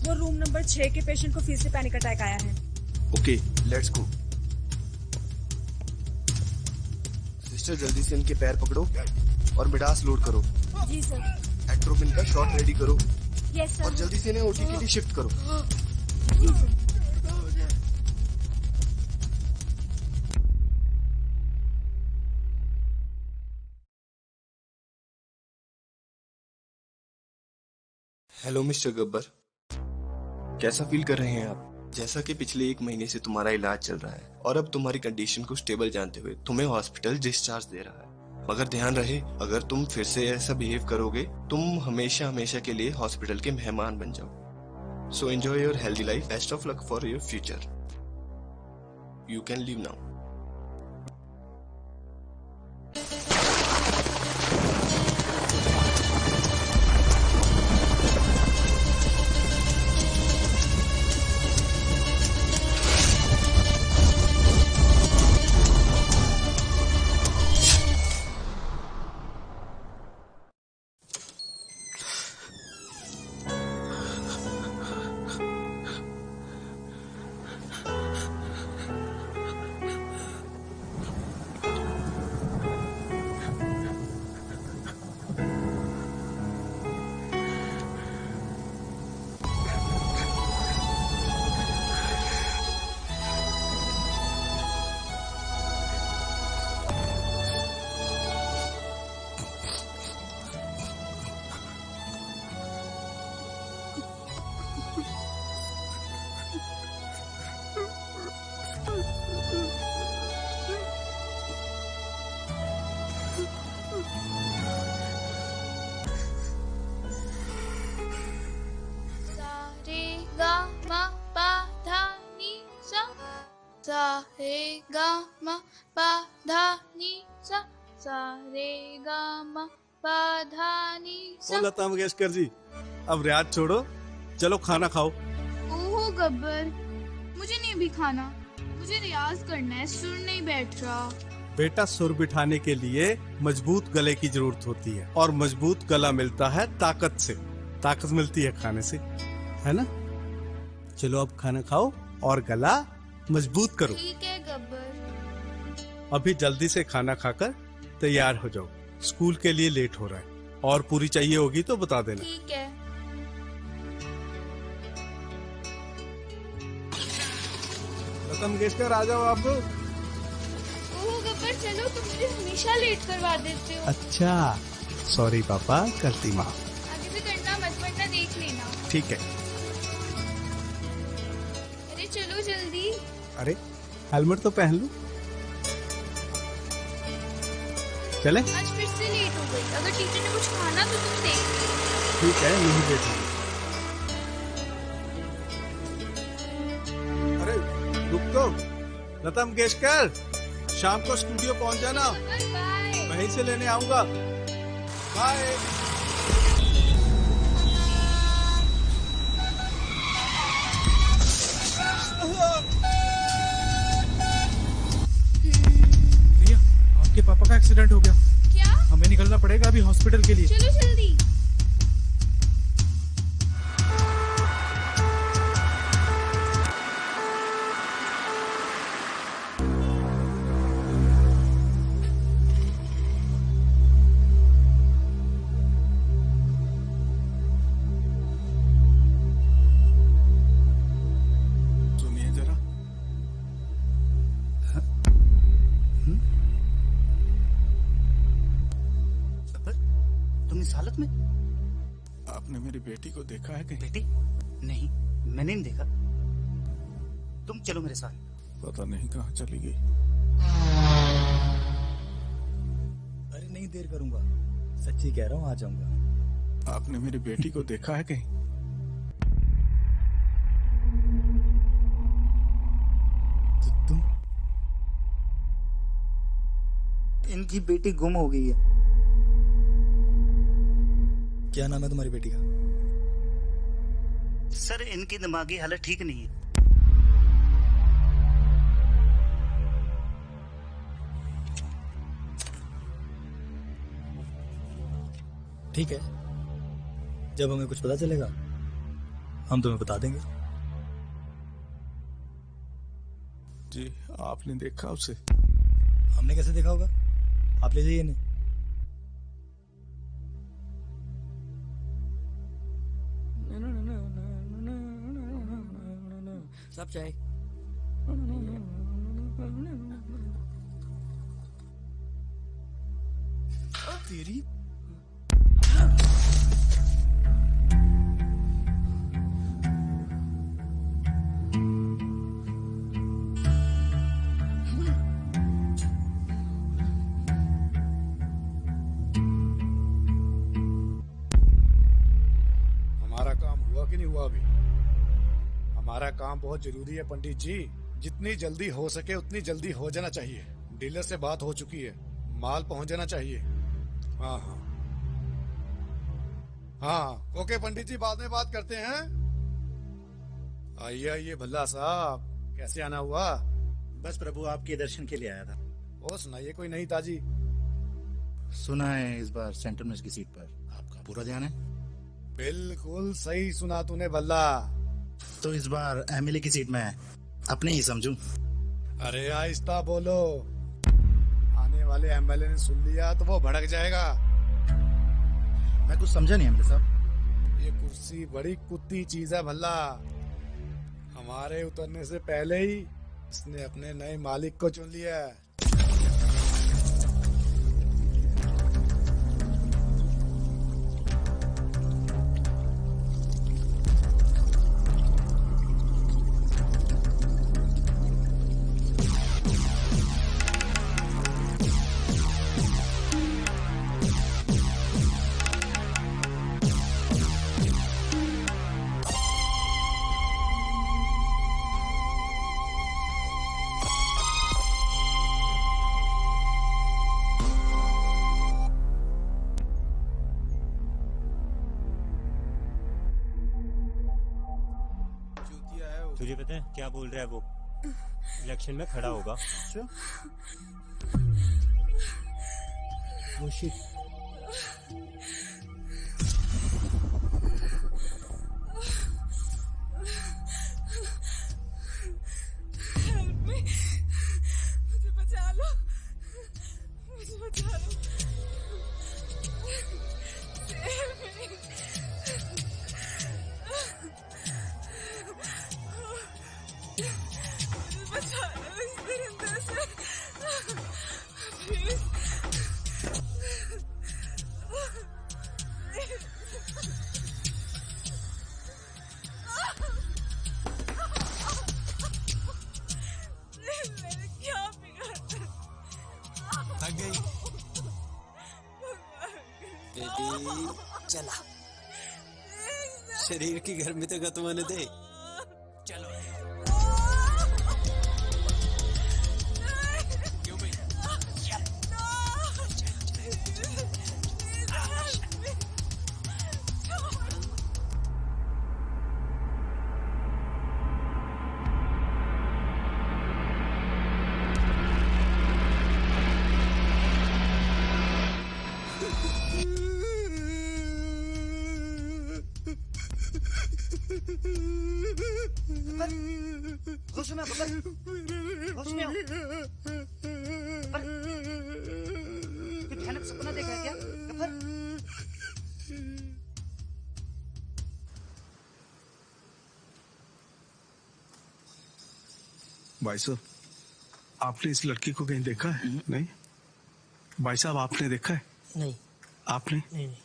वो room number 6 के patient को फिर से पैनिक अटैक आया है। Okay, let's go. सिस्टर जल्दी से इनके पैर पकड़ो और मिडास लोड करो। जी सर। एट्रोपिन का शॉट रेडी करो। Yes sir. और जल्दी से इन्हें ओटी के लिए शिफ्ट करो। जी सर। हेलो मिस्टर गब्बर, कैसा फील कर रहे हैं आप? जैसा कि पिछले 1 महीने से तुम्हारा इलाज चल रहा है और अब तुम्हारी कंडीशन को स्टेबल जानते हुए तुम्हें हॉस्पिटल डिस्चार्ज दे रहा है। मगर ध्यान रहे, अगर तुम फिर से ऐसा बिहेव करोगे तुम हमेशा हमेशा के लिए हॉस्पिटल के मेहमान बन जाओ। So enjoy your healthy life. Best of luck for your future. You can leave now. सा रे गा मा पा धा नी सा रे गा मा पा धा नी सा। ओ लता मंगेशकर जी, अब रियाज छोड़ो, चलो खाना खाओ। ओहो गब्बर, मुझे नहीं भी खाना, मुझे रियाज करना है, सुर नहीं बैठ रहा। बेटा, सुर बिठाने के लिए मजबूत गले की जरूरत होती है और मजबूत गला मिलता है ताकत से। ताकत मिलती है खाने से, है ना? चलो अब खाना खाओ और गला मजबूत करो। ठीक है गब्बर। अभी जल्दी से खाना खाकर तैयार हो जाओ, स्कूल के लिए लेट हो रहा है। और पूरी चाहिए होगी तो बता देना। ठीक है। लता मंगेशकर आ जाओ आप लोग। ओहो गब्बर, चलो, तुम मुझे हमेशा लेट करवा देते हो। अच्छा, सॉरी पापा, गलती माफ। आगे से करना मत, वरना देख लेना। ठीक है। अरे चलो जल्दी। अरे हेलमेट तो पहन लो। चले? आज फिर से लेट हो गई। अगर टीचर ने कुछ खाना तो तुम देख लो। ठीक है, नहीं देखेंगे। अरे रुक तो, लता मंगेशकर, शाम को स्टूडियो पहुंच जाना, बाय। वहीं से लेने आऊंगा। बाय। भैया, आपके पापा का एक्सीडेंट हो गया। क्या? हमें निकलना पड़ेगा अभी हॉस्पिटल के लिए। चलो जल्दी। सुनिए जरा। तुम इस हालत में? आपने मेरी बेटी को देखा है कहीं? बेटी? नहीं, मैंने नहीं देखा। तुम चलो मेरे साथ। पता नहीं कहाँ चली गई। अरे नहीं देर करूंगा, सच्ची कह रहा हूँ, आ जाऊंगा। आपने मेरी बेटी को देखा है कहीं? तुम? इनकी बेटी गुम हो गई है। क्या नाम है तुम्हारी बेटी का? सर, इनकी दिमागी हालत ठीक नहीं है। ठीक है, जब हमें कुछ पता चलेगा हम तुम्हें बता देंगे। जी आपने देखा उसे? हमने कैसे देखा होगा? आप ले जाइए इन्हें। सब चाय। तेरी हमारा काम हुआ कि नहीं हुआ अभी? हमारा काम बहुत जरूरी है पंडित जी। जितनी जल्दी हो सके उतनी जल्दी हो जाना चाहिए। डीलर से बात हो चुकी है, माल पहुंच जाना चाहिए। हाँ हाँ हाँ, ओके पंडित जी, बाद में बात करते हैं। आइए आइए भल्ला साहब, कैसे आना हुआ? बस प्रभु आपके दर्शन के लिए आया था। और सुनाइए कोई नई ताजी। सुना है इस बार सेंट्रल मिनिस्टर की सीट पर आपका पूरा ध्यान है। बिल्कुल सही सुना तूने भल्ला। तो इस बार एमएलए की सीट में अपने ही समझूं। अरे आहिस्ता बोलो, आने वाले एमएलए ने सुन लिया तो वो भड़क जाएगा। मैं कुछ समझा नहीं एमएलए साहब। ये कुर्सी बड़ी कुत्ती चीज है भल्ला। हमारे उतरने से पहले ही इसने अपने नए मालिक को चुन लिया है। तुझे पता है क्या बोल रहा है वो? इलेक्शन में खड़ा होगा। वो शिट। मुझे बचा लो, मुझे बचा लो। मुझे बचा लो इस दरिंदे से, प्लीज। मैंने क्या बिगाड़ा? थक गई? बेटी चला, शरीर की गर्मी तो खत्म होने दे। चलो। क्यों भाई? होश में आओ, होश में आओ। कोई भयानक सपना देखा है क्या गब्बर? भाई साहब, आपने इस लड़की को कहीं देखा है? नहीं भाई साहब, आपने देखा है? नहीं। आपने? नहीं।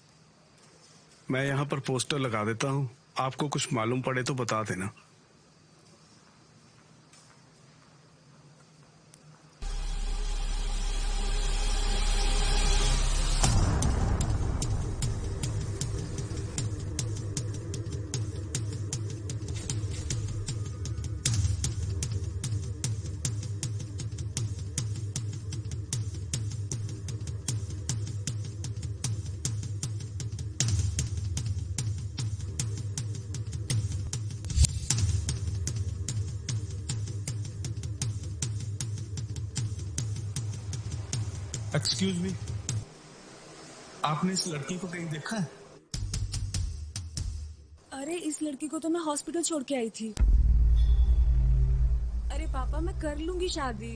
मैं यहाँ पर पोस्टर लगा देता हूँ, आपको कुछ मालूम पड़े तो बता देना। एक्सक्यूज मी, आपने इस लड़की को कहीं देखा है? अरे इस लड़की को तो मैं हॉस्पिटल छोड़ के आई थी। अरे पापा मैं कर लूंगी शादी।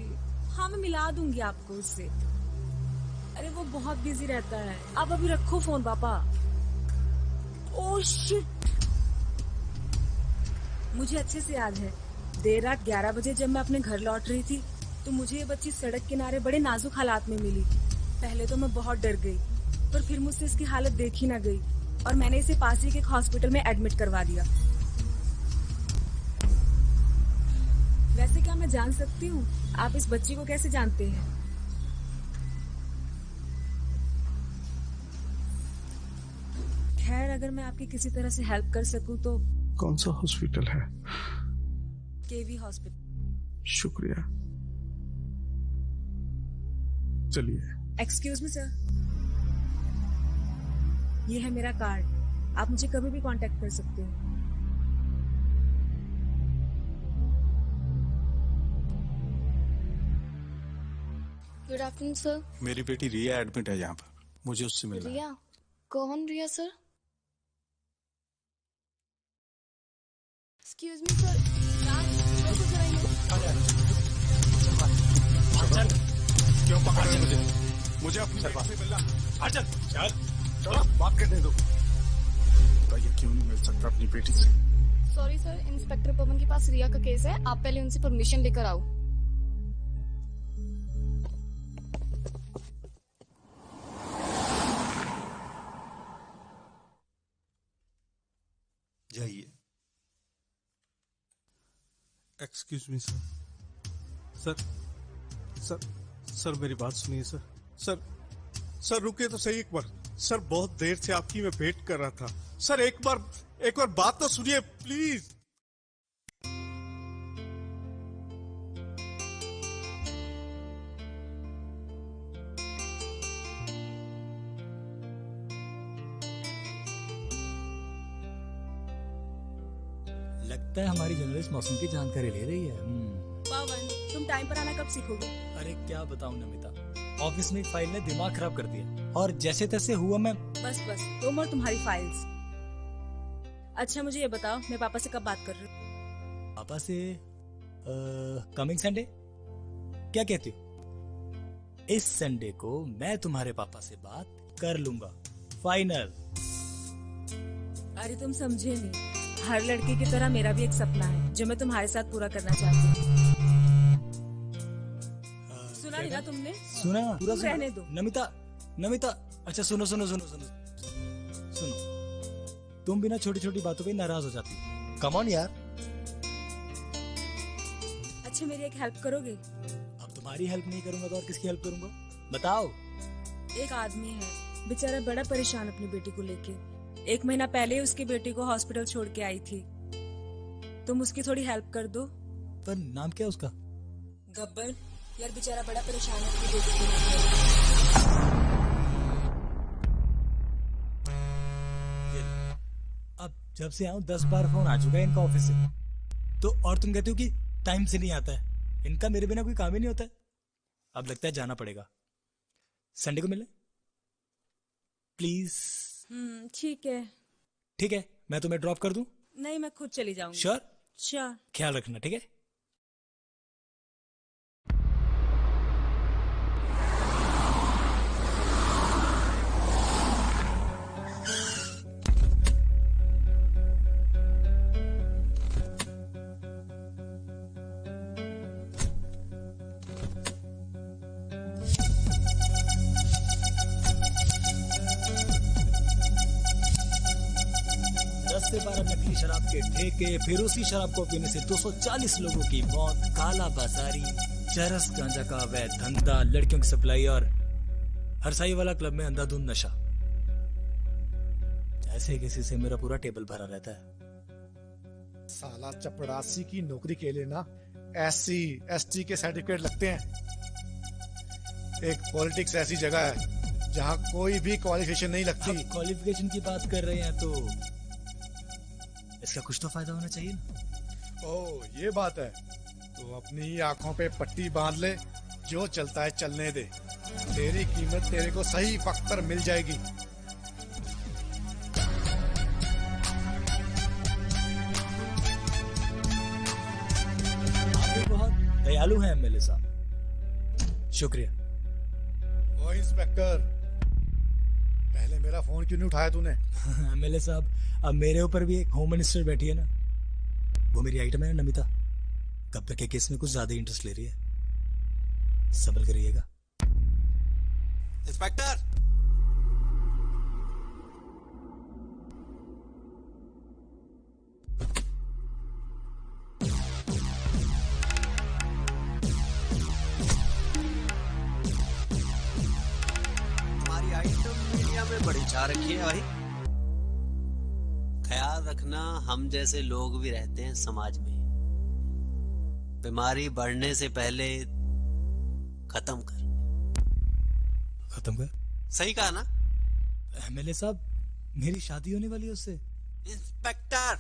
हाँ मैं मिला दूंगी आपको उससे। अरे वो बहुत बिजी रहता है। आप अभी रखो फोन पापा। ओह शिट, मुझे अच्छे से याद है देर रात 11 बजे जब मैं अपने घर लौट रही थी तो मुझे ये बच्ची सड़क किनारे बड़े नाजुक हालात में मिली। पहले तो मैं बहुत डर गई, पर फिर मुझसे इसकी हालत देखी ना गई और मैंने इसे पास ही के एक हॉस्पिटल में एडमिट करवा दिया। वैसे क्या मैं जान सकती हूँ आप इस बच्ची को कैसे जानते हैं? खैर अगर मैं आपकी किसी तरह से हेल्प कर सकूं तो। कौन सा हॉस्पिटल है? केवी हॉस्पिटल। शुक्रिया, चलिए। एक्सक्यूज मी सर, ये है मेरा कार्ड, आप मुझे कभी भी कांटेक्ट कर सकते हो। Good afternoon sir. मेरी बेटी रिया एडमिट है यहाँ पर, मुझे उससे मिलना है। रिया? कौन रिया सर? एक्सक्यूज मी सर, क्यों पकड़ रहे मुझे? मुझे अपनी बेटी से मिलना। अर्जुन चल चलो बात करने दो। बताइए क्यों नहीं मिल सकता अपनी बेटी से? सॉरी सर, इंस्पेक्टर पवन के पास रिया का केस है, आप पहले उनसे परमिशन लेकर आओ। जाइए। Excuse me sir. Sir sir sir मेरी बात सुनिए सर। सर रुकिए तो सही एक बार। सर बहुत देर से आपकी मैं वेट कर रहा था। सर एक बार बात तो सुनिए प्लीज। लगता है हमारी जर्नलिस्ट मौसम की जानकारी ले रही है। पवन तुम टाइम पर आना कब सीखोगे? अरे क्या बताऊं नमिता, ऑफिस में एक फाइल ने दिमाग खराब कर दिया और जैसे तैसे हुआ मैं। बस तुम और तुम्हारी फाइल्स। अच्छा मुझे ये बताओ मैं पापा से कब बात कर रही हूँ? पापा से कमिंग संडे, क्या कहती हो? इस संडे को मैं तुम्हारे पापा से बात कर लूंगा, फाइनल। अरे तुम समझे नहीं, हर लड़की की तरह मेरा भी एक सपना है जो मैं तुम्हारे साथ पूरा करना चाहती हूँ। सुना नहीं ना तुमने? सुना पूरा सुना। रहने दो नमिता अच्छा सुनो, तुम भी ना छोटी छोटी बातों पे नाराज हो जाती हो। कम ऑन यार। अच्छा मेरी एक हेल्प करोगे? अब तुम्हारी हेल्प नहीं करूंगा तो और किसकी हेल्प करूंगा, बताओ। एक आदमी है बेचारा बड़ा परेशान अपनी बेटी को लेके। 1 महीना पहले उसकी बेटी को हॉस्पिटल छोड़ के आई थी, तुम उसकी थोड़ी हेल्प कर दो। पर नाम क्या उसका? गब्बर। यार बेचारा बड़ा परेशान है अपनी बेटी को लेकर। अब जब से आऊं 10 बार फोन आ चुका है इनका ऑफिस से, तो और तुम कहते हो कि टाइम से नहीं आता है। इनका मेरे बिना कोई काम ही नहीं होता है। अब लगता है जाना पड़ेगा, संडे को मिले प्लीज। ठीक है, मैं तुम्हें ड्रॉप कर दूं? नहीं मैं खुद चली जाऊंगी। श्योर? ख्याल रखना, ठीक है? से 12 नकली शराब के ठेके, फिर उसी शराब को पीने से 240 लोगों की मौत, काला बाजारी, चरस गांजा का अवैध धंधा, लड़कियों की सप्लाई और हरसाई वाला क्लब में अंधाधुंध नशा। ऐसे किसी से मेरा पूरा टेबल भरा रहता है। साला चपड़ासी की नौकरी के लिए ना SC ST के सर्टिफिकेट लगते हैं। एक पॉलिटिक्स ऐसी जगह है जहाँ कोई भी क्वालिफिकेशन नहीं लगती। क्वालिफिकेशन की बात कर रहे हैं तो इसका कुछ तो फायदा होना चाहिए ना। ओह ये बात है, तो अपनी ही आंखों पे पट्टी बांध ले, जो चलता है चलने दे। तेरी कीमत तेरे को सही वक्त पर मिल जाएगी। दयालु हैं एमएलए साहब, शुक्रिया। ओ इंस्पेक्टर, पहले मेरा फोन क्यों नहीं उठाया तूने? एमएलए साहब, अब मेरे ऊपर भी एक होम मिनिस्टर बैठी है ना, वो मेरी आइटम है नमिता, गब्बर के केस में कुछ ज्यादा इंटरेस्ट ले रही है, संभल कर रहिएगा। इंस्पेक्टर, तुम्हारी आइटम मीडिया में बड़ी छा रखी है भाई। ख्याल रखना, हम जैसे लोग भी रहते हैं समाज में, बीमारी बढ़ने से पहले खत्म कर। खत्म कर? सही कहा ना एमएलए साहब, मेरी शादी होने वाली है उससे। इंस्पेक्टर,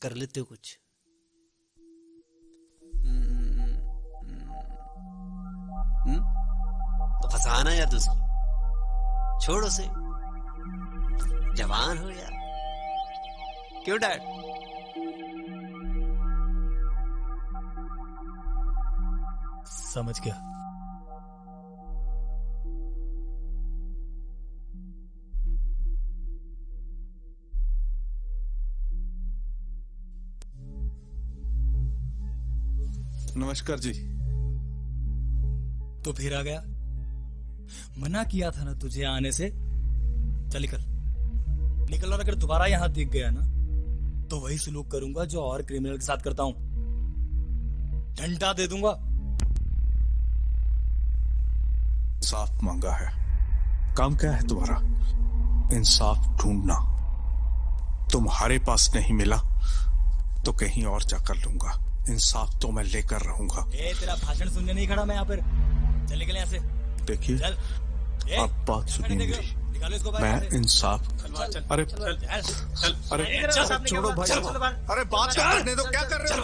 कर लेते हो कुछ? तो फंसाना या दूसरी, छोड़ उसे, जवान हो यार। क्यों डैड? समझ गया। नमस्कार जी। तो फिर आ गया, मना किया था ना तुझे आने से। चल निकल निकल, और अगर दोबारा यहां दिख गया ना तो वही सलूक करूंगा जो और क्रिमिनल के साथ करता हूं, डंडा दे दूंगा। इंसाफ मांगा है, काम क्या है तुम्हारा? इंसाफ ढूंढना। तुम्हारे पास नहीं मिला तो कहीं और जाकर लूंगा। इंसाफ तो मैं लेकर रहूंगा। तेरा भाषण सुनने नहीं खड़ा मैं यहाँ पर। चल निकल यहाँ से। देखिए, आप बात सुनिए मेरी। मैं इंसाफ। अरे अरे छोड़ो भाई, अरे बात करने दो। क्या कर रहे हो?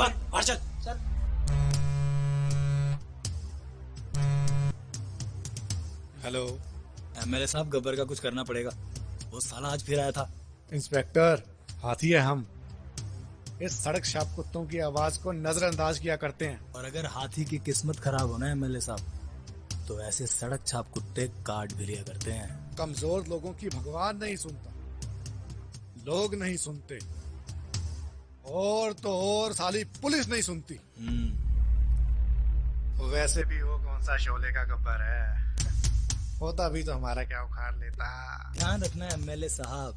हेलो एमएलए साहब, गब्बर का कुछ करना पड़ेगा, वो साला आज फिर आया था। इंस्पेक्टर, हाथी है हम। इस सड़क छाप कुत्तों की आवाज को नजरअंदाज किया करते हैं। और अगर हाथी की किस्मत खराब हो ना एमएलए साहब, तो ऐसे सड़क छाप कुत्ते काट भी लिया करते हैं। कमजोर लोगों की भगवान नहीं सुनता, लोग नहीं सुनते, और तो और साली पुलिस नहीं सुनती। वैसे भी वो कौन सा शोले का गब्बर है, होता भी तो हमारा क्या उखाड़ लेता। ध्यान रखना एमएलए साहब,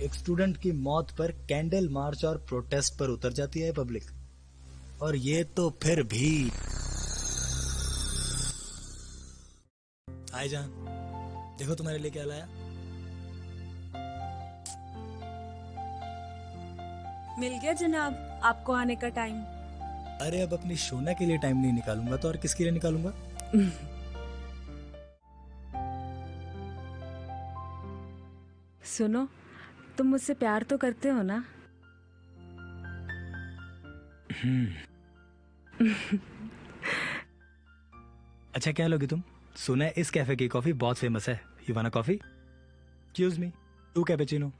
एक स्टूडेंट की मौत पर कैंडल मार्च और प्रोटेस्ट पर उतर जाती है पब्लिक, और ये तो फिर भी। आए जान, देखो तुम्हारे लिए क्या लाया। मिल गया जनाब आपको आने का टाइम। अरे अब अपनी शोना के लिए टाइम नहीं निकालूंगा तो और किसके लिए निकालूंगा? सुनो, तुम मुझसे प्यार तो करते हो ना? अच्छा क्या लोगी तुम? सुना है इस कैफे की कॉफी बहुत फेमस है। You want a coffee? Excuse me, 2 cappuccino.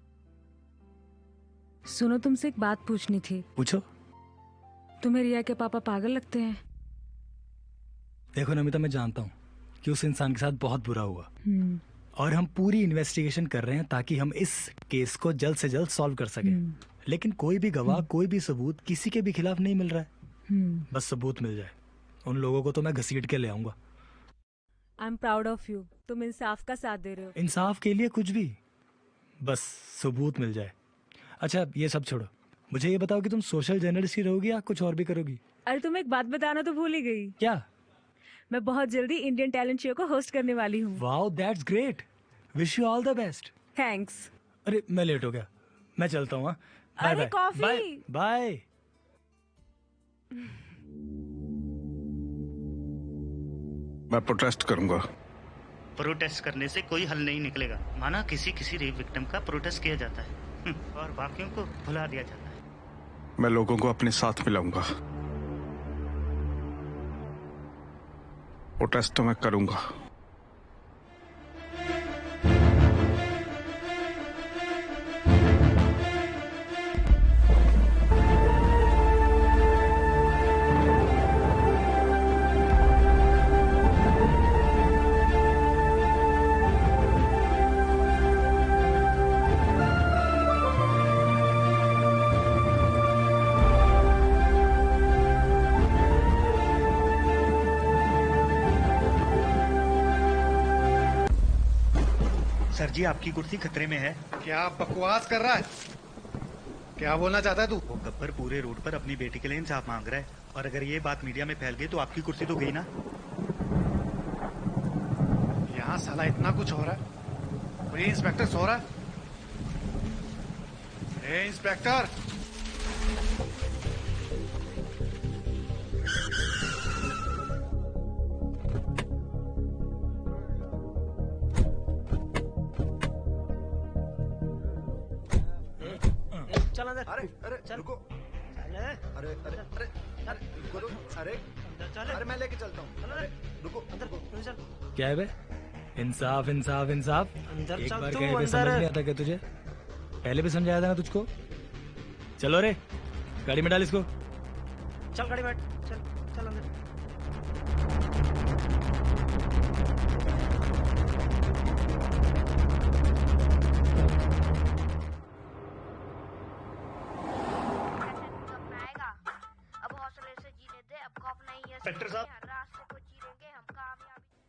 सुनो, तुमसे एक बात पूछनी थी। पूछो। तुम्हें रिया के पापा पागल लगते हैं? देखो नमिता, मैं जानता हूँ कि उस इंसान के साथ बहुत बुरा हुआ, और हम पूरी इन्वेस्टिगेशन कर रहे हैं ताकि हम इस केस को जल्द से जल्द सॉल्व कर सकें। लेकिन कोई भी गवाह, कोई भी सबूत किसी के भी खिलाफ नहीं मिल रहा है। बस सबूत मिल जाए, उन लोगों को तो मैं घसीट के ले आऊंगा। I am proud of you, तुम इंसाफ का साथ दे रहे हो। इंसाफ के लिए कुछ भी, बस सबूत मिल जाए। अच्छा ये सब छोड़ो, मुझे ये बताओ कि तुम सोशल जर्नलिस्ट ही रहोगी या कुछ और भी करोगी? अरे तुम एक बात बताना तो भूल ही गई। क्या? मैं बहुत जल्दी इंडियन टैलेंट शो को होस्ट करने वाली हूँ। Wow, that's great, wish you all the best. Thanks. अरे मैं लेट हो गया, मैं चलता हूँ। अरे कॉफी। Bye bye. मैं प्रोटेस्ट करूंगा। प्रोटेस्ट करने से कोई हल नहीं निकलेगा। माना किसी किसी रेप विक्टिम का प्रोटेस्ट किया जाता है और बाकियों को भुला दिया जाता है। मैं लोगों को अपने साथ मिलाऊंगा। प्रोटेस्ट तो मैं करूंगा। जी आपकी कुर्सी खतरे में है। क्या बकवास कर रहा है? क्या बोलना चाहता है तू? वो गब्बर पूरे रोड पर अपनी बेटी के लिए इंसाफ मांग रहा है, और अगर ये बात मीडिया में फैल गई तो आपकी कुर्सी तो गई ना। यहाँ साला इतना कुछ हो रहा है, वही इंस्पेक्टर सो रहा है। ए इंस्पेक्टर, चल अंदर। अरे अरे रुको। चल। अरे अरे अरे अरे रुको तो। अरे अरे मैं लेके चलता हूँ। अरे रुको अंदर चल। क्या है बे? इंसाफ इंसाफ इंसाफ। अंदर एक चल बार तू, कहे पे अंदर। समझ नहीं आता क्या तुझे? पहले भी समझाया था ना तुझको। चलो रे, गाड़ी में डाल इसको। चल गाड़ी बैठ। चल चल अंदर। इंस्पेक्टर साहब,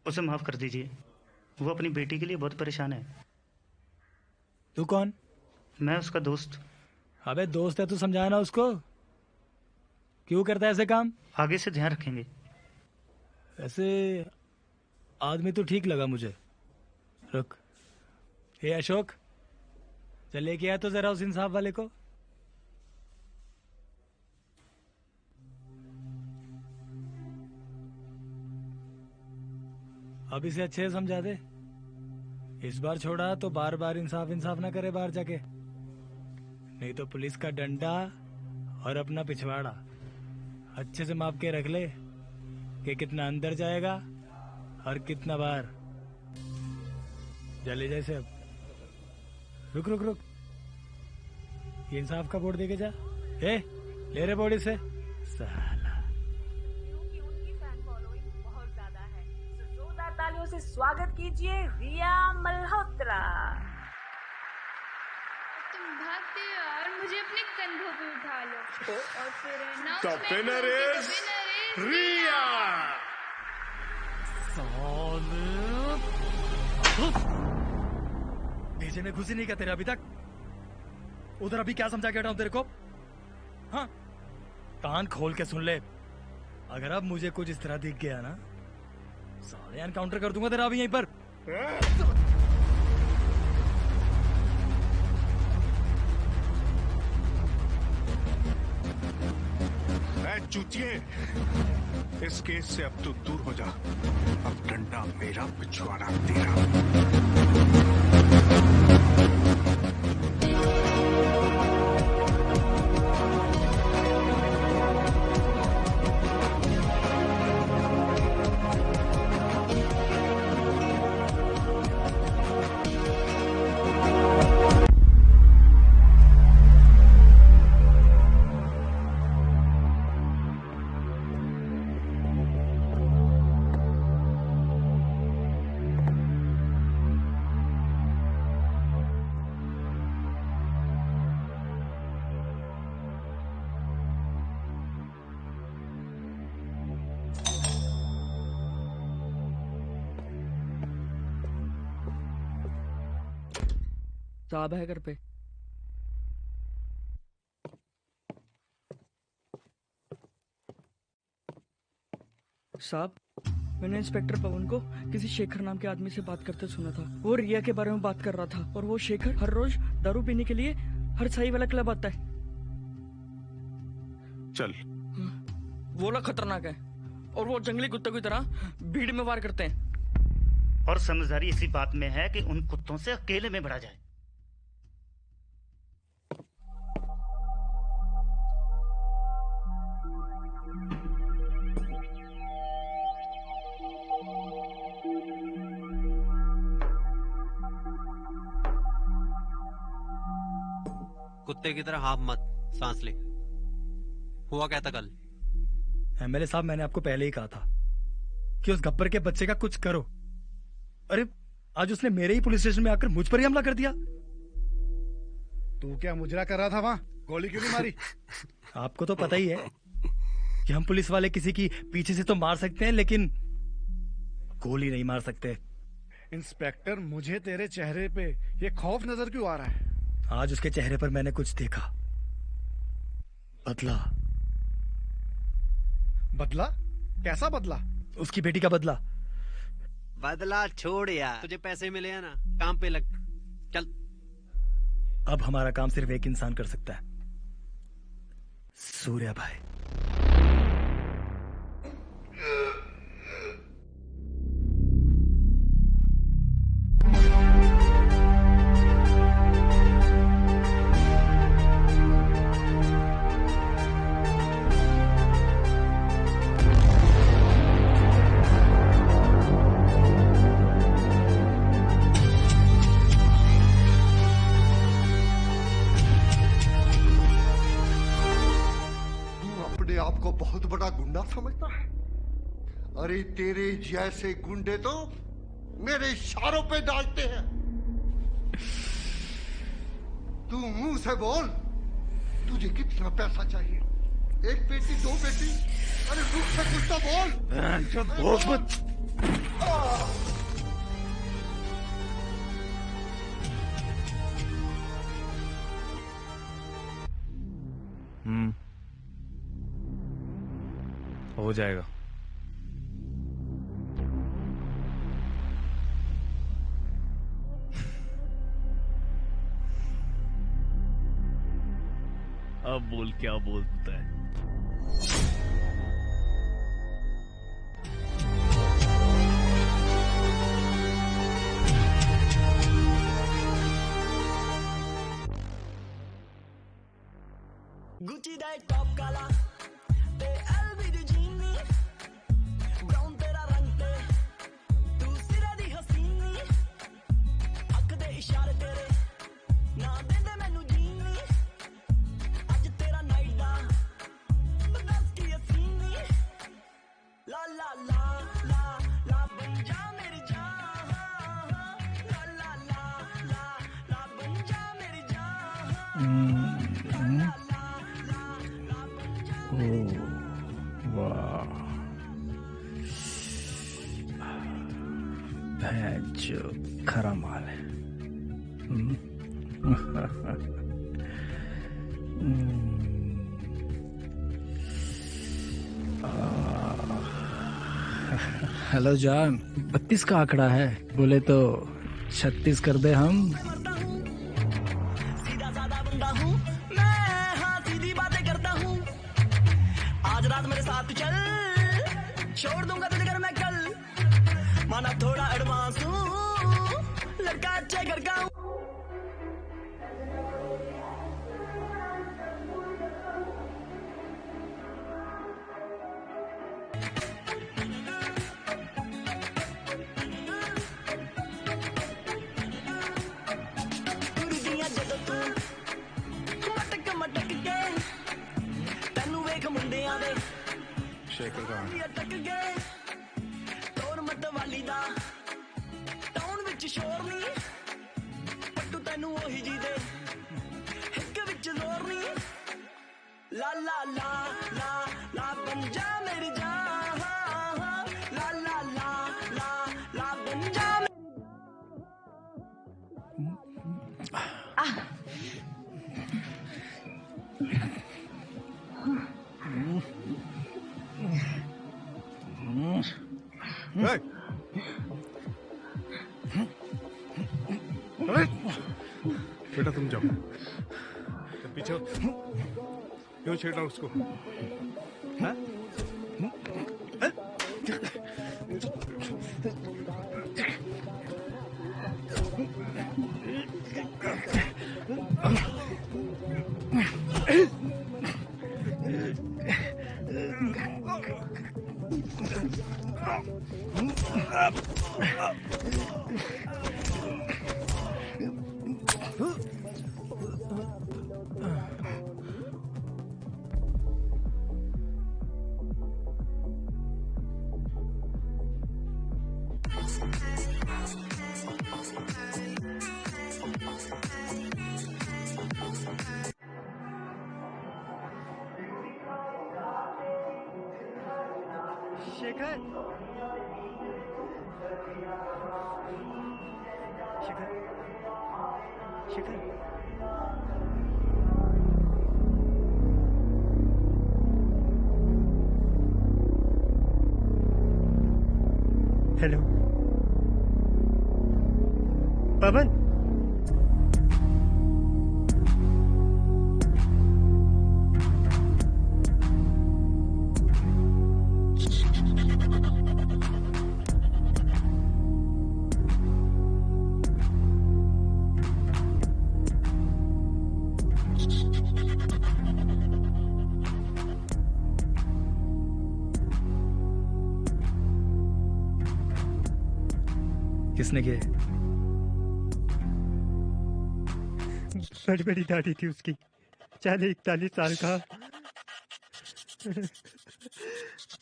उसे माफ कर दीजिए, वो अपनी बेटी के लिए बहुत परेशान है। तू कौन? मैं उसका दोस्त। अबे दोस्त है तू, समझाना उसको। क्यों करता है ऐसे काम? आगे से ध्यान रखेंगे। ऐसे आदमी तो ठीक लगा मुझे। रुक, हे अशोक, चल लेके आया तो जरा उस इंसाफ वाले को। अब इसे अच्छे से समझा दे। इस बार छोड़ा तो बार बार इंसाफ इंसाफ ना करे बाहर जाके, नहीं तो पुलिस का डंडा और अपना पिछवाड़ा अच्छे से माप के रख ले कि कितना अंदर जाएगा और कितना बाहर। जा ले जा इसे अब। रुक रुक रुक, ये इंसाफ का बोर्ड देके जा। ए, ले रे बोर्ड इसे। साला तालियों से स्वागत कीजिए रिया मल्होत्रा। तुम भागते हो और मुझे अपने कंधों पे उठा लो और फिर The winner is रिया। भेजे में घुसी नहीं क्या तेरे अभी तक? उधर अभी क्या समझा के हटाऊं तेरे को? हाँ, कान खोल के सुन ले। अगर अब मुझे कुछ इस तरह दिख गया ना, साले एनकाउंटर कर दूंगा तेरा अभी यहीं पर। चूतिए, इस केस से अब तू दूर हो जा। अब डंडा मेरा, पिछवाड़ा तेरा। साहब है घर पे? साहब, मैंने इंस्पेक्टर पवन को किसी शेखर नाम के आदमी से बात करते सुना था। वो रिया के बारे में बात कर रहा था और वो शेखर हर रोज दारू पीने के लिए हर साई वाला क्लब आता है। चल। वो लोग खतरनाक है और वो जंगली कुत्तों की तरह भीड़ में वार करते हैं। और समझदारी इसी बात में है कि उन कुत्तों से अकेले में बढ़ा जाए। कुत्ते की तरह हाफ मत, सांस ले। हुआ क्या था कल? एमएलए साहब, मैंने आपको पहले ही कहा था कि उस गब्बर के बच्चे का कुछ करो। अरे आज उसने मेरे ही पुलिस स्टेशन में आकर मुझ पर ही हमला कर दिया। तू क्या मुजरा कर रहा था वहाँ? गोली क्यों नहीं मारी? आपको तो पता ही है कि हम पुलिस वाले किसी की पीछे से तो मार सकते हैं, लेकिन गोली नहीं मार सकते। इंस्पेक्टर, मुझे तेरे चेहरे पे ये खौफ नजर क्यों आ रहा है? आज उसके चेहरे पर मैंने कुछ देखा। बदला। बदला? कैसा बदला? उसकी बेटी का बदला। बदला छोड़ यार, तुझे पैसे मिले हैं ना, काम पे लग। चल। अब हमारा काम सिर्फ एक इंसान कर सकता है, सूर्या भाई। अपने आप को बहुत बड़ा गुंडा समझता है? अरे तेरे जैसे गुंडे तो मेरे इशारों पे डालते हैं। तू मुंह से बोल, तुझे कितना पैसा चाहिए? एक पेटी, दो पेटी? अरे मुंह से कुछ तो बोल। बोल मत। हो जाएगा। अब बोल, क्या बोलता है? गुची दा टॉप काला ते एलवी दी जीनी, ब्राउन तेरा रंग ते तू सिरा दी हसीनी, अख दे इशारे तेरे ना देंदे मैनू जीनी, अज तेरा नाइट दा बदस की हसीनी, ला ला ला ला ला बन जा मेरी जान, ला ला ला ला ला बन जा मेरी जान। वाह, जो खरा माल है। हेलो जान, 32 का आंकड़ा है, बोले तो 36 कर दे हम। सीधा साधा बंदा हूँ मैं, हाँ सीधी बातें करता हूँ। आज रात मेरे साथ चल, छोड़ दूंगा तुझे घर मैं कल। माना थोड़ा एडवांस हूँ, लड़का अच्छे घर का हूँ। गुरुजियां जदों तू मटक मटक के तैनू वेख मुंडियां दे शेखर कहाँ है? अटक गए तोर मत वाली दा टाउन विच शोर नी, पट्टू तैनू ओही जी दे हिक विच जोर नी, ला ला ला ला ला बन जा मेरी जान, ला ला ला ला ला बन जा Hey! अरे! बेटा तुम जाओ, पीछे हो। क्यों छेड़ रहा हूं उसको? हाँ? शेखर, हेलो पवन। किसने किया? बड़ी बड़ी दाढ़ी थी उसकी, 40-41 साल का।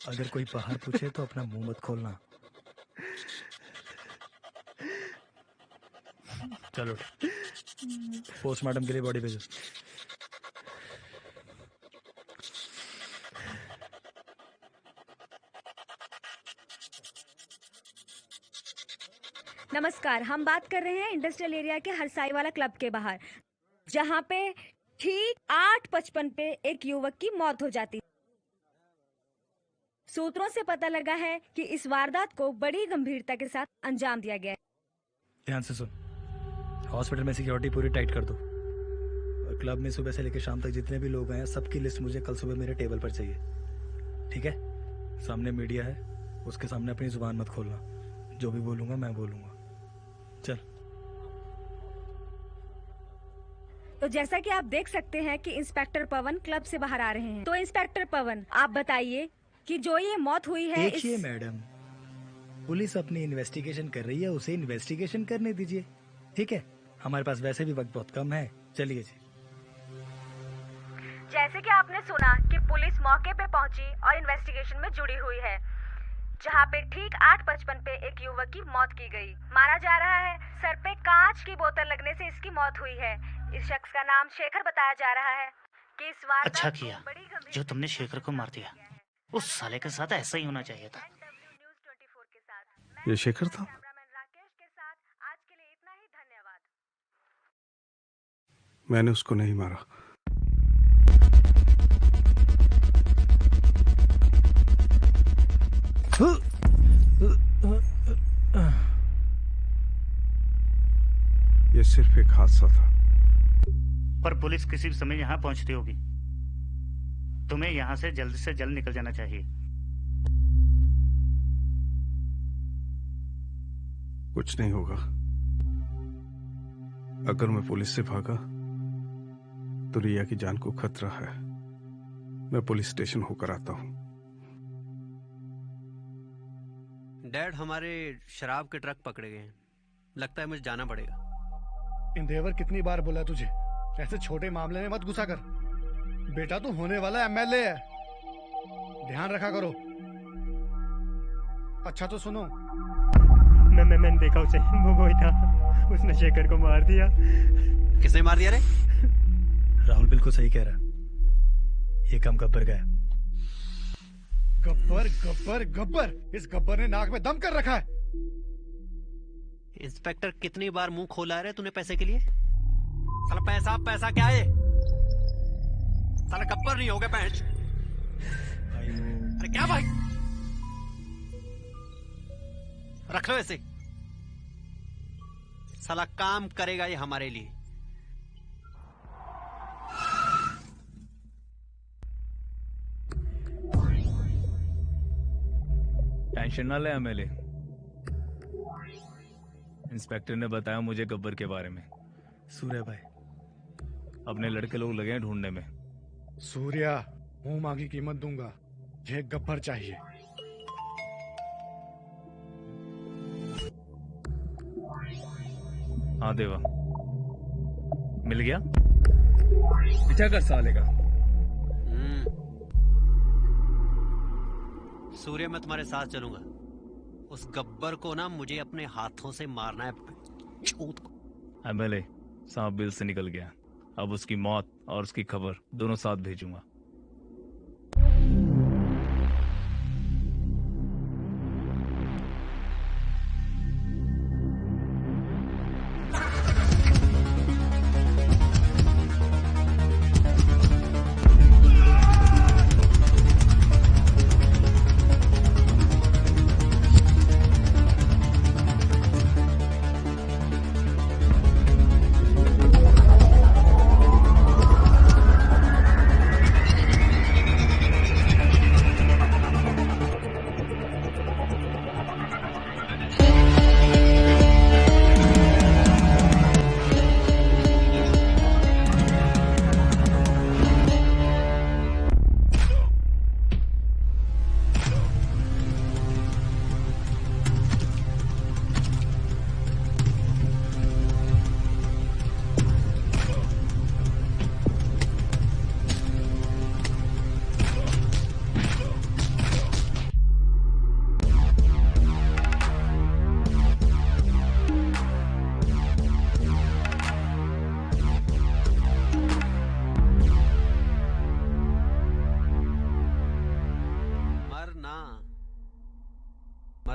अगर कोई बाहर पूछे तो अपना मुंह मत खोलना। चलो पोस्टमार्टम के लिए बॉडी भेजो। नमस्कार, हम बात कर रहे हैं इंडस्ट्रियल एरिया के हरसाई वाला क्लब के बाहर, जहां पे ठीक 8:55 पे एक युवक की मौत हो जाती। सूत्रों से पता लगा है कि इस वारदात को बड़ी गंभीरता के साथ अंजाम दिया गया है। ध्यान से सुन, हॉस्पिटल में सिक्योरिटी पूरी टाइट कर दो और क्लब में सुबह से लेकर शाम तक जितने भी लोग आए सबकी लिस्ट मुझे कल सुबह मेरे टेबल पर चाहिए, ठीक है? सामने मीडिया है, उसके सामने अपनी जुबान मत खोलना, जो भी बोलूंगा मैं बोलूंगा। चल। तो जैसा कि आप देख सकते हैं कि इंस्पेक्टर पवन क्लब से बाहर आ रहे हैं। तो इंस्पेक्टर पवन, आप बताइए कि जो ये मौत हुई है। देखिए मैडम, पुलिस अपनी इन्वेस्टिगेशन कर रही है, उसे इन्वेस्टिगेशन करने दीजिए, ठीक है? हमारे पास वैसे भी वक्त बहुत कम है, चलिए जी। जैसे कि आपने सुना कि पुलिस मौके पे पहुंची और इन्वेस्टिगेशन में जुड़ी हुई है, जहां पे ठीक 8:55 पे एक युवक की मौत की गई। माना जा रहा है सर पे कांच की बोतल लगने से इसकी मौत हुई है। इस शख्स का नाम शेखर बताया जा रहा है कि इस वारदात अच्छा किया जो तुमने शेखर को मार दिया, उस साले के साथ ऐसा ही होना चाहिए था। ये शेखर था? मैंने उसको नहीं मारा। ये सिर्फ एक हादसा था। पर पुलिस किसी भी समय यहाँ पहुंचती होगी। तुम्हें यहाँ से जल्द निकल जाना चाहिए। कुछ नहीं होगा। अगर मैं पुलिस से भागा तो रिया की जान को खतरा है। मैं पुलिस स्टेशन होकर आता हूँ। डैड, हमारे शराब के ट्रक पकड़े गए हैं। लगता है मुझे जाना पड़ेगा। इंदेवर, कितनी बार बोला तुझे ऐसे छोटे मामले में मत घुसा कर। बेटा तू होने वाला एमएलए है, ध्यान रखा करो। अच्छा तो सुनो, मैंने देखा उसे, वो ही था, उसने शेखर को मार दिया। किसने मार दिया रे? राहुल बिल्कुल सही कह रहा, ये काम गब्बर का है। गब्बर गब्बर गब्बर, इस गब्बर ने नाक में दम कर रखा है। इंस्पेक्टर, कितनी बार मुंह खोला है रे तूने पैसे के लिए? साला पैसा पैसा क्या है? साला गब्बर नहीं हो गया पैंच। अरे क्या भाई, रख लो ऐसे। साला काम करेगा ये हमारे लिए। टेंशन ना ले एमएलए, इंस्पेक्टर ने बताया मुझे गब्बर के बारे में। सूर्या भाई, अपने लड़के लोग लगे हैं ढूंढने में। सूर्या, मुंह मांगी कीमत दूंगा, ये गब्बर चाहिए। हाँ देवा, मिल गया? पीछा कर साले का। सूर्य, मैं तुम्हारे साथ चलूंगा। उस गब्बर को ना मुझे अपने हाथों से मारना है। छूत को। एमएलए, सांप बिल से निकल गया। अब उसकी मौत और उसकी खबर दोनों साथ भेजूंगा।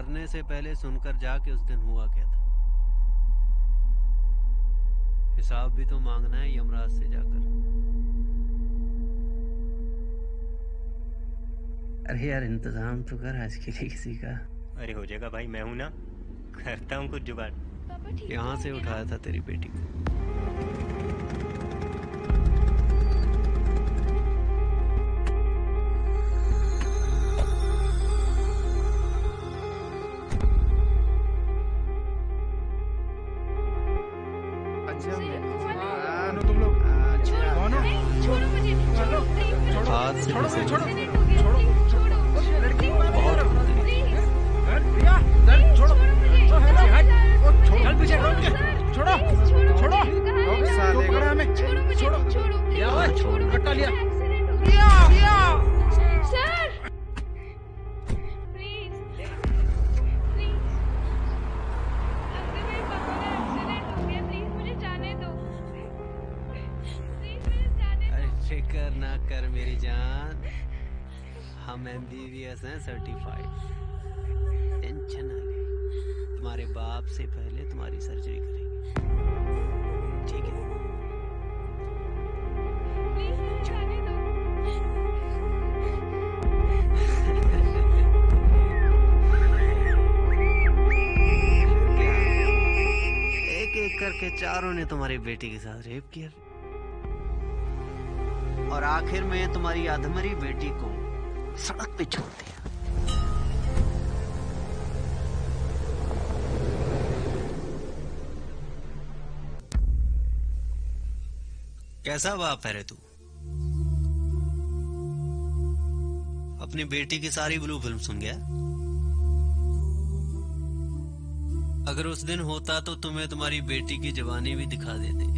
मरने से पहले सुनकर जा कि उस दिन हुआ क्या था। हिसाब भी तो मांगना है यमराज से जाकर। अरे यार इंतजाम तो कर आज के लिए किसी का। अरे हो जाएगा भाई, मैं हूं ना, करता हूं कुछ जुगाड़। यहाँ से उठाया था तेरी बेटी को। तुम लोग कौन हो? छोड़ो मुझे, हाथ से छोड़ो, पकड़। छोड़ो, छोड़ो, लड़की बहुत रिया, सर छोड़ो, चल पीछे, छोड़ो, छोड़ो, साले को हमें छोड़ो, छोड़ो, हटा लिया, रिया, सर प्लीज प्लीज, अंकल मेरे पापा का एक्सीडेंट हो गया, प्लीज मुझे जाने दो, प्लीज मुझे जाने दो। अरे फिक्र ना कर मेरी जान, हम MBBS हैं सर्टिफाइड। टेंशन ना ले, तुम्हारे बाप से पहले तुम्हारी सर्जरी करेंगे, ठीक है? प्लीज मुझे जाने दो। एक एक करके चारों ने तुम्हारी बेटी के साथ रेप किया और आखिर में तुम्हारी अधमरी बेटी को सड़क पे छोड़ दिया। कैसा बाप है रे तू? अपनी बेटी की सारी ब्लू फिल्म सुन गया? अगर उस दिन होता तो तुम्हें तुम्हारी बेटी की जवानी भी दिखा देते।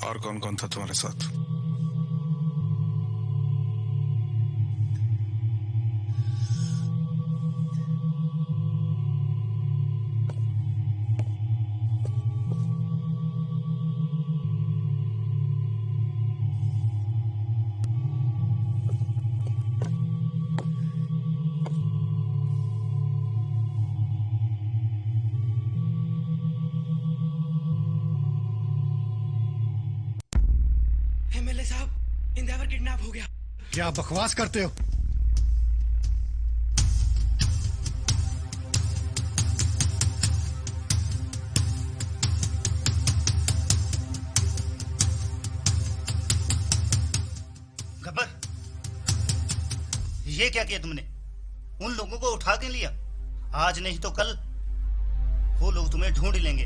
और कौन कौन था तुम्हारे साथ? एमएलए साहब, इंदेवर किडनैप हो गया। क्या बकवास करते हो? ये क्या किया तुमने? उन लोगों को उठा के लिया। आज नहीं तो कल वो लोग तुम्हें ढूंढ लेंगे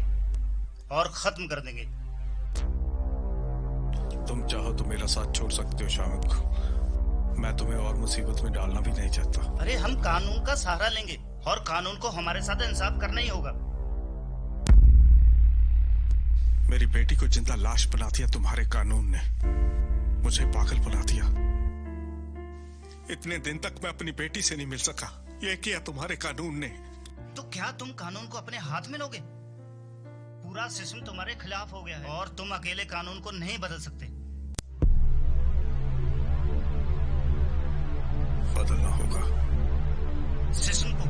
और खत्म कर देंगे। तुम चाहो तो मेरा साथ छोड़ सकते हो शामिक। मैं तुम्हें और मुसीबत में डालना भी नहीं चाहता। अरे हम कानून का सहारा लेंगे और कानून को हमारे साथ इंसाफ करना ही होगा। मेरी बेटी को जिंदा लाश बना दिया तुम्हारे कानून ने। मुझे पागल बना दिया। इतने दिन तक मैं अपनी बेटी से नहीं मिल सका। ये किया तुम्हारे कानून ने। तो क्या तुम कानून को अपने हाथ में लोगे? पूरा सिस्टम तुम्हारे खिलाफ हो गया है और तुम अकेले कानून को नहीं बदल सकते। बदलना होगा सिस्टम को।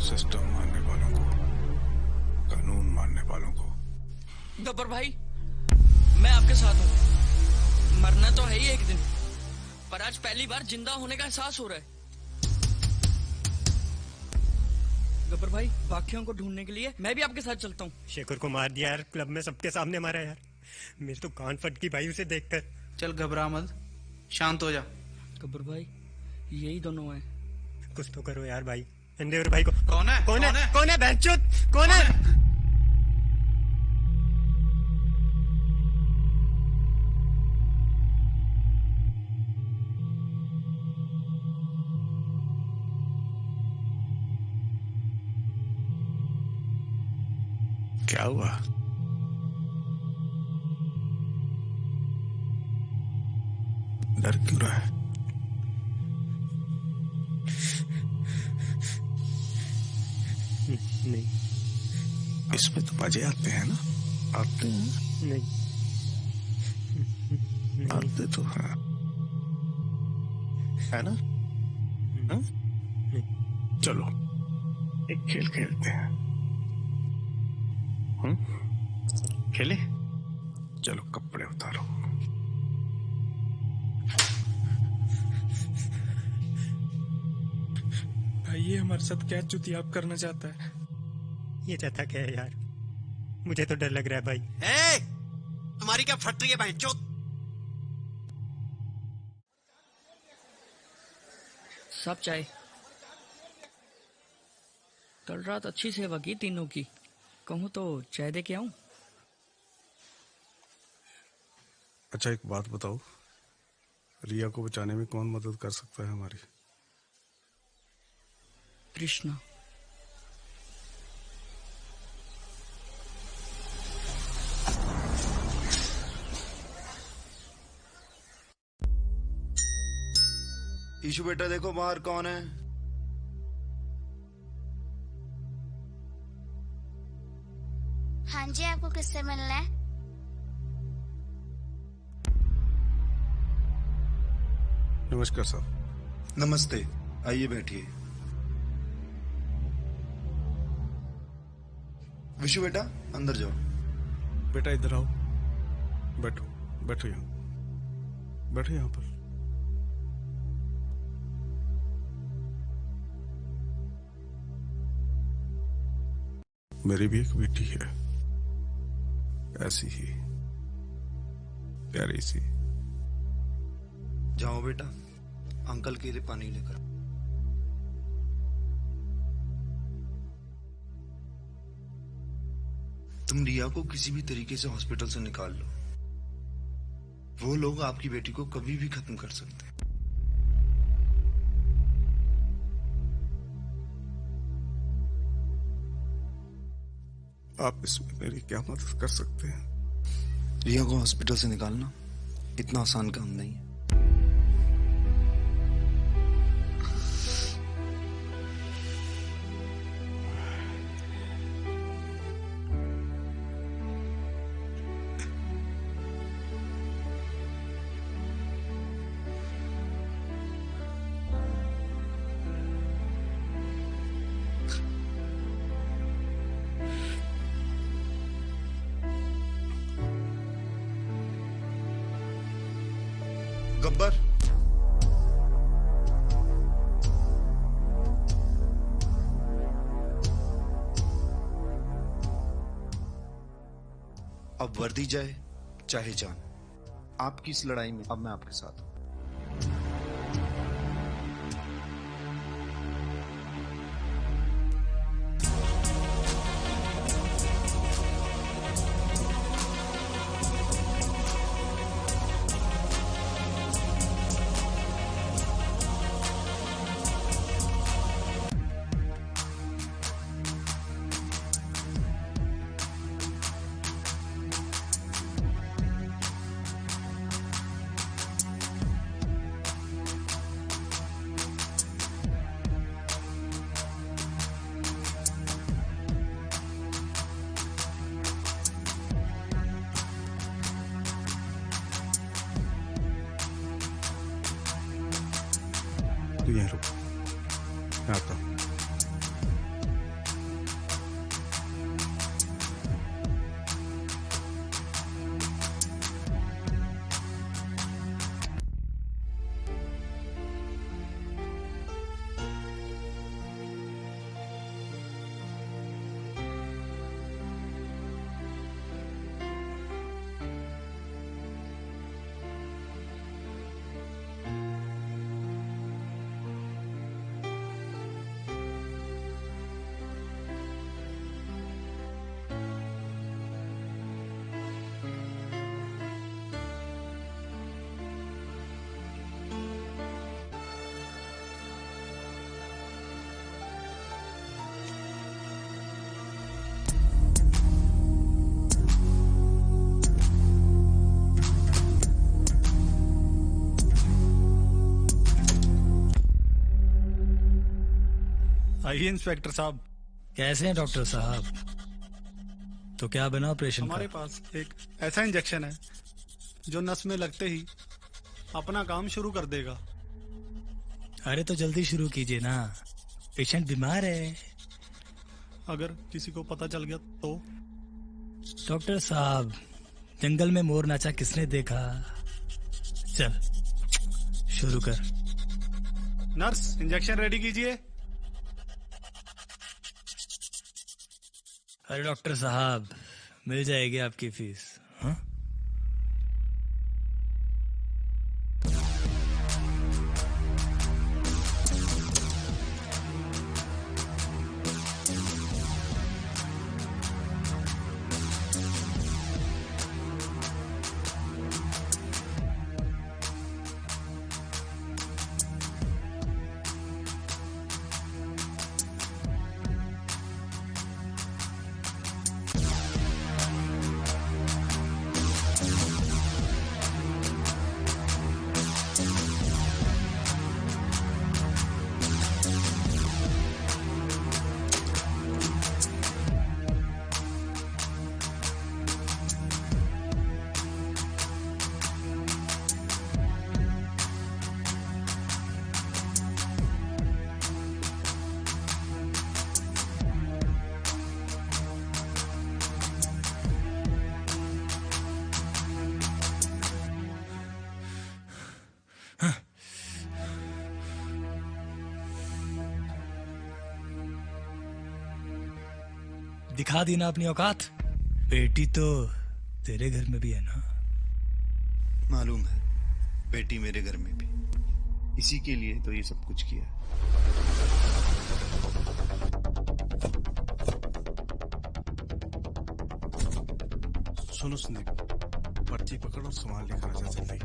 सिस्टम मानने वालों को, कानून मानने वालों को। गब्बर भाई, मैं आपके साथ हूँ। मरना तो है ही एक दिन, पर आज पहली बार जिंदा होने का एहसास हो रहा है। गब्बर भाई, बाकियों को ढूंढने के लिए मैं भी आपके साथ चलता हूँ। शेखर को मार दिया यार, क्लब में सबके सामने मारा यार। मेरे तो कान फट गई भाई उसे देखकर। चल घबरा मत, शांत हो जा। गब्बर भाई, यही दोनों हैं। कुछ तो करो यार भाई। एंडेवर भाई को कौन है? कौन है? कौन है बहनचोद? कौन है? क्या हुआ? डर क्यों रहा है? नहीं। इसमें तो मजे आते हैं ना? आते हैं? नहीं। आते तो हैं, है ना? हाँ? चलो एक खेल खेलते हैं। खेले? चलो कपड़े उतारो। भाई ये हमारे साथ क्या चुतियाब करना चाहता है? ये चाहता क्या है यार? मुझे तो डर लग रहा है भाई। तुम्हारी क्या फट रही है बहनचोद? सब चाय। कल रात अच्छी सेवा की तीनों की। कहूँ तो चाय दे के आऊं? अच्छा एक बात बताओ, रिया को बचाने में कौन मदद कर सकता है हमारी? कृष्णा। ईशु बेटा देखो बाहर कौन है। हाँ जी, आपको किससे मिलना है? नमस्कार साहब। नमस्ते, आइए बैठिए। विशु बेटा अंदर जाओ। बेटा इधर आओ, बैठो बैठो यहाँ, बैठो यहाँ पर। मेरी भी एक बेटी है, ऐसी ही प्यारी सी। जाओ बेटा, अंकल के लिए पानी लेकर। तुम रिया को किसी भी तरीके से हॉस्पिटल से निकाल लो। वो लोग आपकी बेटी को कभी भी खत्म कर सकते हैं। आप इसमें मेरी क्या मदद कर सकते हैं? रिया को हॉस्पिटल से निकालना इतना आसान काम नहीं है। गब्बर, अब वर्दी जाए चाहे जान, आपकी इस लड़ाई में अब मैं आपके साथ हूं। में रुको, मैं आता हूँ। आइए इंस्पेक्टर साहब। कैसे हैं डॉक्टर साहब? तो क्या बना ऑपरेशन हमारे का? पास एक ऐसा इंजेक्शन है जो नस में लगते ही अपना काम शुरू कर देगा। अरे तो जल्दी शुरू कीजिए ना, पेशेंट बीमार है। अगर किसी को पता चल गया तो? डॉक्टर साहब, जंगल में मोर नाचा किसने देखा? चल शुरू कर। नर्स, इंजेक्शन रेडी कीजिए। अरे डॉक्टर साहब, मिल जाएगी आपकी फीस। हाँ? दिखा दी ना अपनी औकात। बेटी तो तेरे घर में भी है ना? मालूम है, बेटी मेरे घर में भी। इसी के लिए तो ये सब कुछ किया। सुनो संदीप, पर्ची पकड़ और सामान लेकर आ जा जल्दी।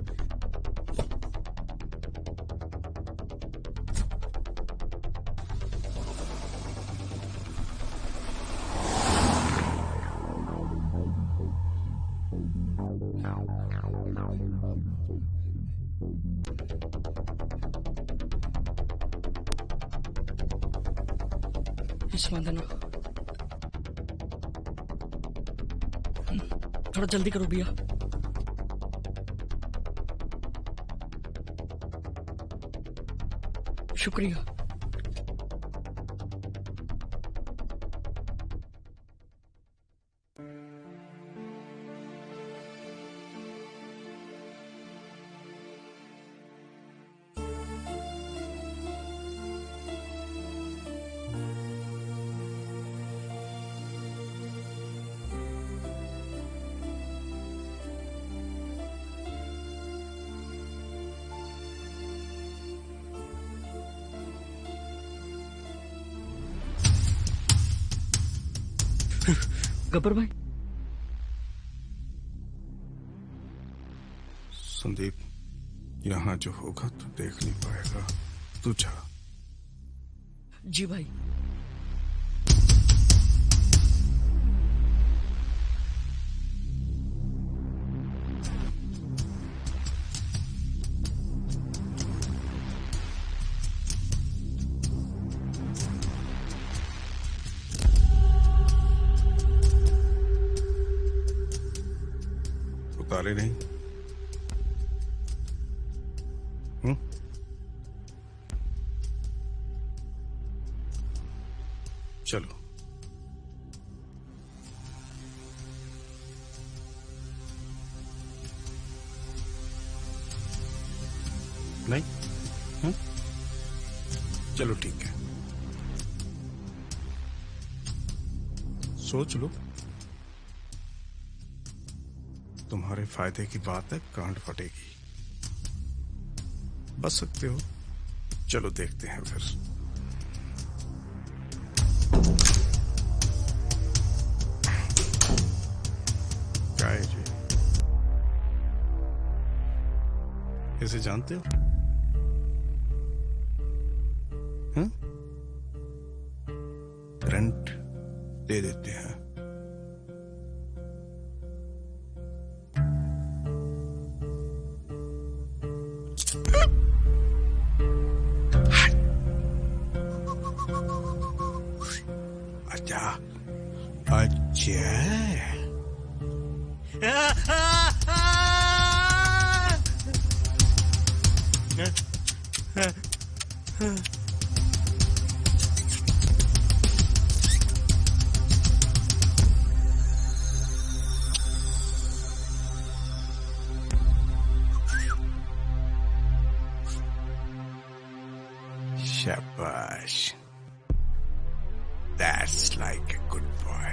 देना, थोड़ा जल्दी करो भैया। शुक्रिया। गब्बर भाई। संदीप, यहाँ जो होगा तो देख नहीं पाएगा, तू जा। जी भाई। उतारे नहीं? चलो। नहीं? चलो ठीक है, सोच लो। तुम्हारे फायदे की बात है, गांड फटेगी। बच सकते हो, चलो देखते हैं फिर। क्या है जी? इसे जानते हो? हाँ? रेंट दे देते हैं। अच्छा शाबाश, that's like a good boy.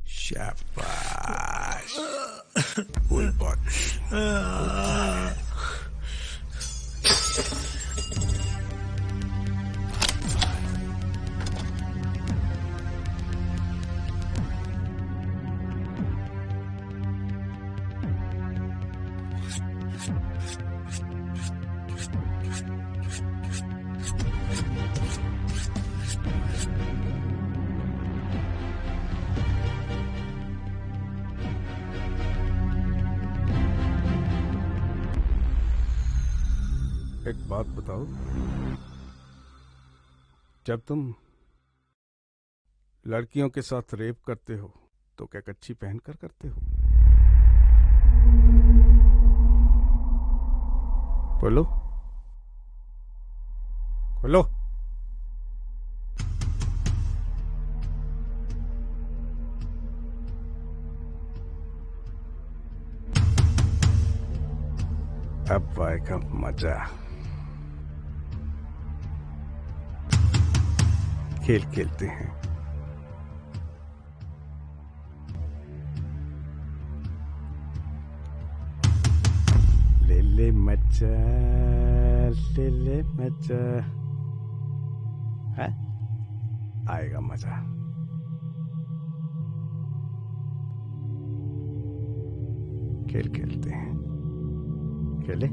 शाबाश, फुल बॉडी। एक बात बताओ, जब तुम लड़कियों के साथ रेप करते हो तो क्या कच्छी पहनकर करते हो? बोलो बोलो। अब आएगा मजा। खेल खेलते हैं। ले ले मजा, ले ले मजा। है? आएगा मजा। खेल खेलते हैं। खेले?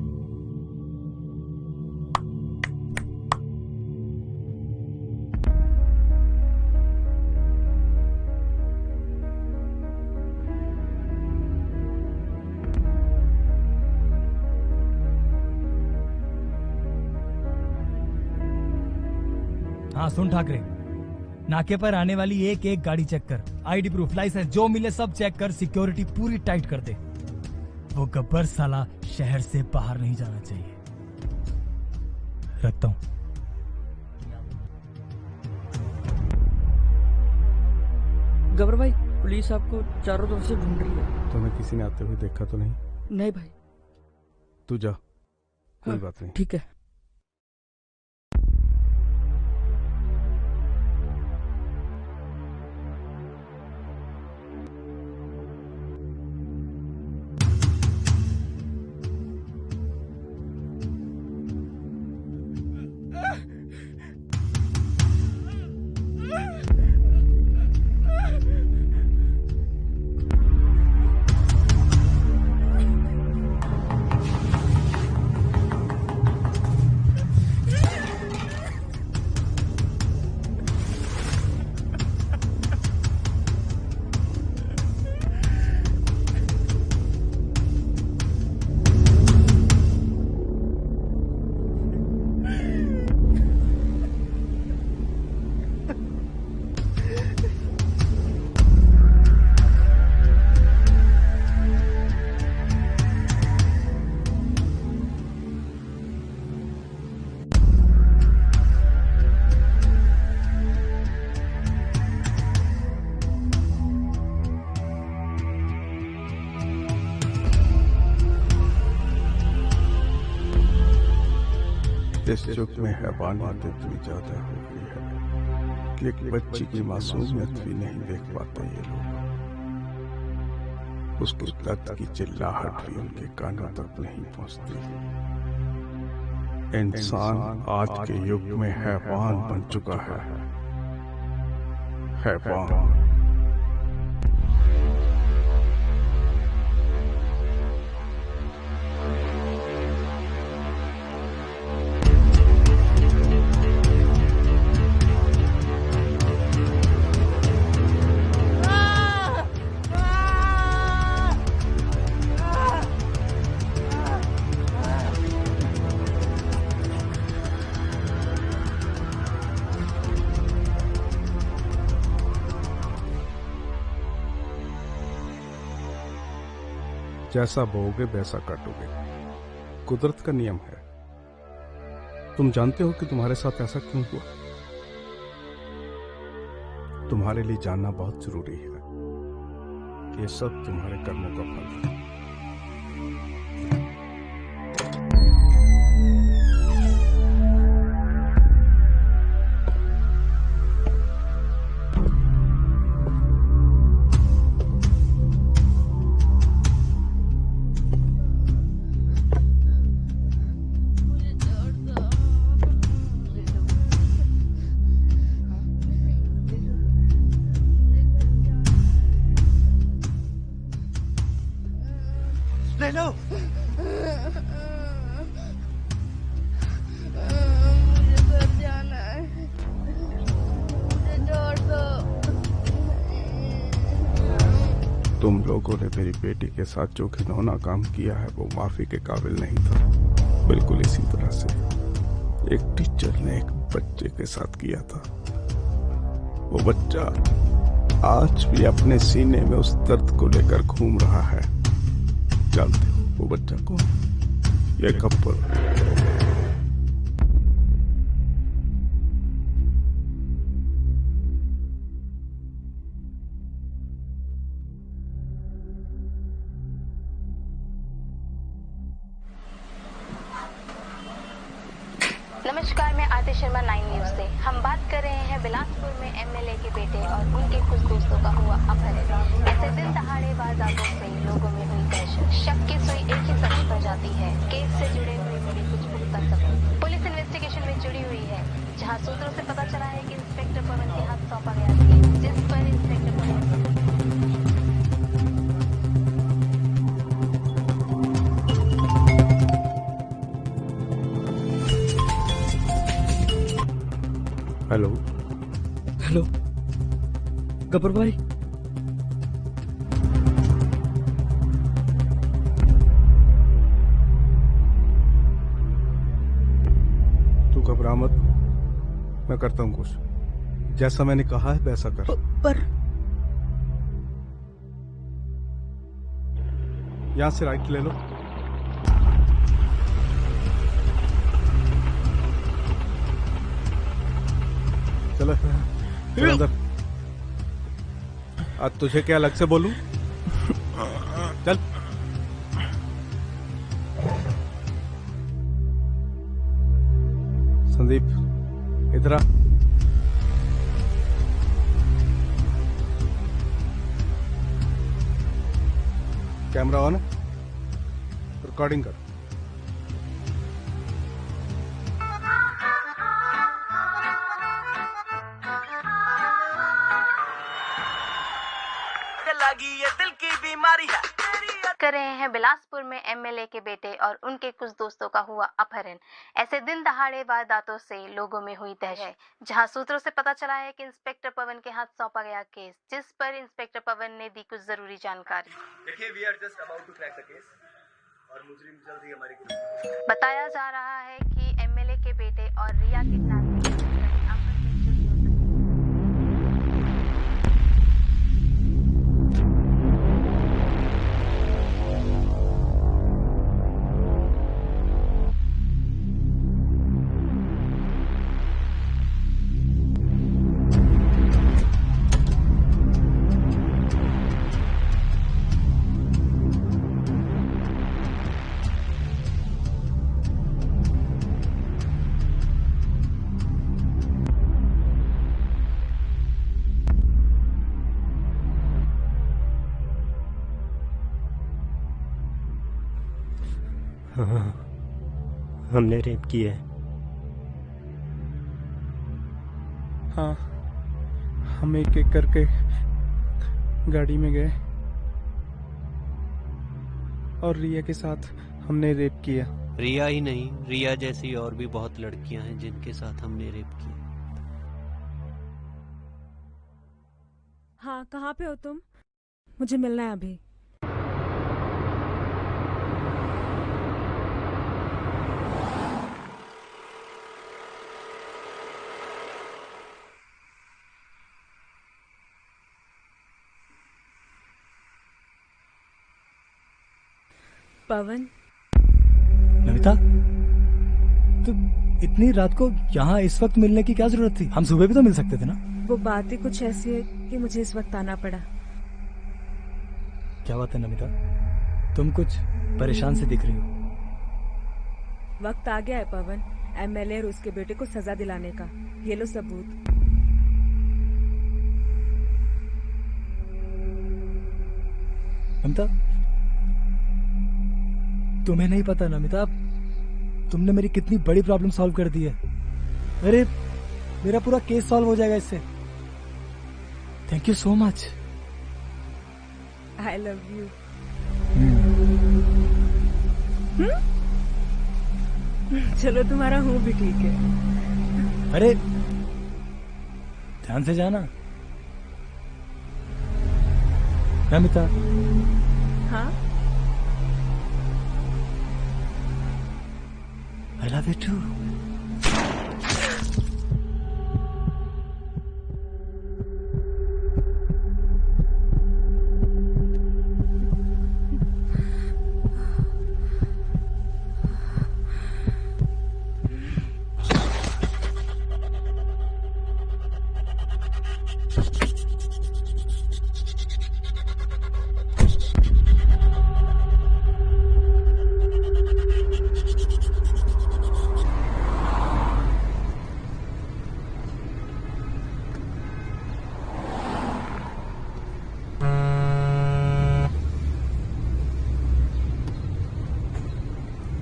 हाँ सुन ठाकरे, नाके पर आने वाली एक एक गाड़ी चेक कर, आईडी प्रूफ, लाइसेंस जो मिले सब चेक कर, सिक्योरिटी पूरी टाइट कर दे। वो गब्बर साला शहर से बाहर नहीं जाना चाहिए। रखता हूं। गब्बर भाई, पुलिस आपको चारों तरफ से ढूंढ रही है। तुम्हें किसी ने आते हुए देखा तो नहीं? नहीं भाई। तू जा, कोई बात नहीं। ठीक है। इस युग में हैवानियत इतनी ज्यादा हो गई है कि एक बच्ची की मासूमियत भी नहीं देख पाते ये लोग। उसकी लत की चिल्लाहट भी उनके कानों तक नहीं पहुंचती। इंसान आज के युग में हैवान बन चुका है। हैवान। जैसा बोओगे वैसा काटोगे, कुदरत का नियम है। तुम जानते हो कि तुम्हारे साथ ऐसा क्यों हुआ? तुम्हारे लिए जानना बहुत जरूरी है। ये सब तुम्हारे कर्मों का फल है। ले लो। मुझे घर जाना है, मुझे छोड़ दो। तुम लोगों ने मेरी बेटी के साथ जो घिनौना काम किया है वो माफी के काबिल नहीं था। बिल्कुल इसी तरह से एक टीचर ने एक बच्चे के साथ किया था। वो बच्चा आज भी अपने सीने में उस दर्द को लेकर घूम रहा है। जानते हो वो बच्चा कौन? ये गब्बर। नमस्कार, मैं आरती शर्मा 9 न्यूज से। हम बात कर रहे हैं बिलासपुर में एमएलए के बेटे और उनके कुछ दोस्तों का हुआ अपहरण। ऐसे दिन दहाड़े वारदातों से लोगों में हुई दहशत। शक की सुई एक ही शख्स पर जाती है। केस से जुड़े हुए मिले कुछ पुख्ता सबूत पुलिस इन्वेस्टिगेशन में जुड़ी हुई है, जहां सूत्रों से पता चला है कि इंस्पेक्टर पवन के हाथ सौंपा गया केस, जिस पर इंस्पेक्टर पवन हेलो हेलो गब्बर भाई। तू घबरा मत, मैं करता हूँ कुछ। जैसा मैंने कहा है वैसा कर। पर यहां से राइट ले लो। चलो चल अंदर। आज तुझे क्या अलग से बोलूं? चल। संदीप इधर आ। कैमरा ऑन है, रिकॉर्डिंग कर। कर रहे हैं बिलासपुर में एमएलए के बेटे और उनके कुछ दोस्तों का हुआ अपहरण। ऐसे दिन दहाड़े वारदातों से लोगों में हुई दहशत, जहां सूत्रों से पता चला है कि इंस्पेक्टर पवन के हाथ सौंपा गया केस, जिस पर इंस्पेक्टर पवन ने दी कुछ जरूरी जानकारी। देखिए, we are just about to crack the case और मुजरिम जल्द ही हमारे गिरफ्त। बताया जा रहा है कि एमएलए के बेटे और रिया किडनैपिंग हाँ, हमने रेप किया है। हाँ, हम एक एक करके गाड़ी में गए और रिया के साथ हमने रेप किया। रिया ही नहीं, रिया जैसी और भी बहुत लड़कियां हैं जिनके साथ हमने रेप किया। हाँ, कहाँ पे हो तुम? मुझे मिलना है अभी। पवन, नमिता, तुम इतनी रात को यहाँ इस वक्त मिलने की क्या जरूरत थी? हम सुबह भी तो मिल सकते थे ना। वो बात ही कुछ ऐसी है कि मुझे इस वक्त आना पड़ा। क्या बात है नमिता, तुम कुछ परेशान से दिख रही हो। वक्त आ गया है पवन, एमएलए और उसके बेटे को सजा दिलाने का। ये लो सबूत। नमिता, तुम्हें नहीं पता नमिता, तुमने मेरी कितनी बड़ी प्रॉब्लम सॉल्व कर दी है। अरे मेरा पूरा केस सॉल्व हो जाएगा इससे। Thank you so much. I love you. चलो तुम्हारा हूँ भी ठीक है। अरे ध्यान से जाना। नमिता। हाँ, I love you too.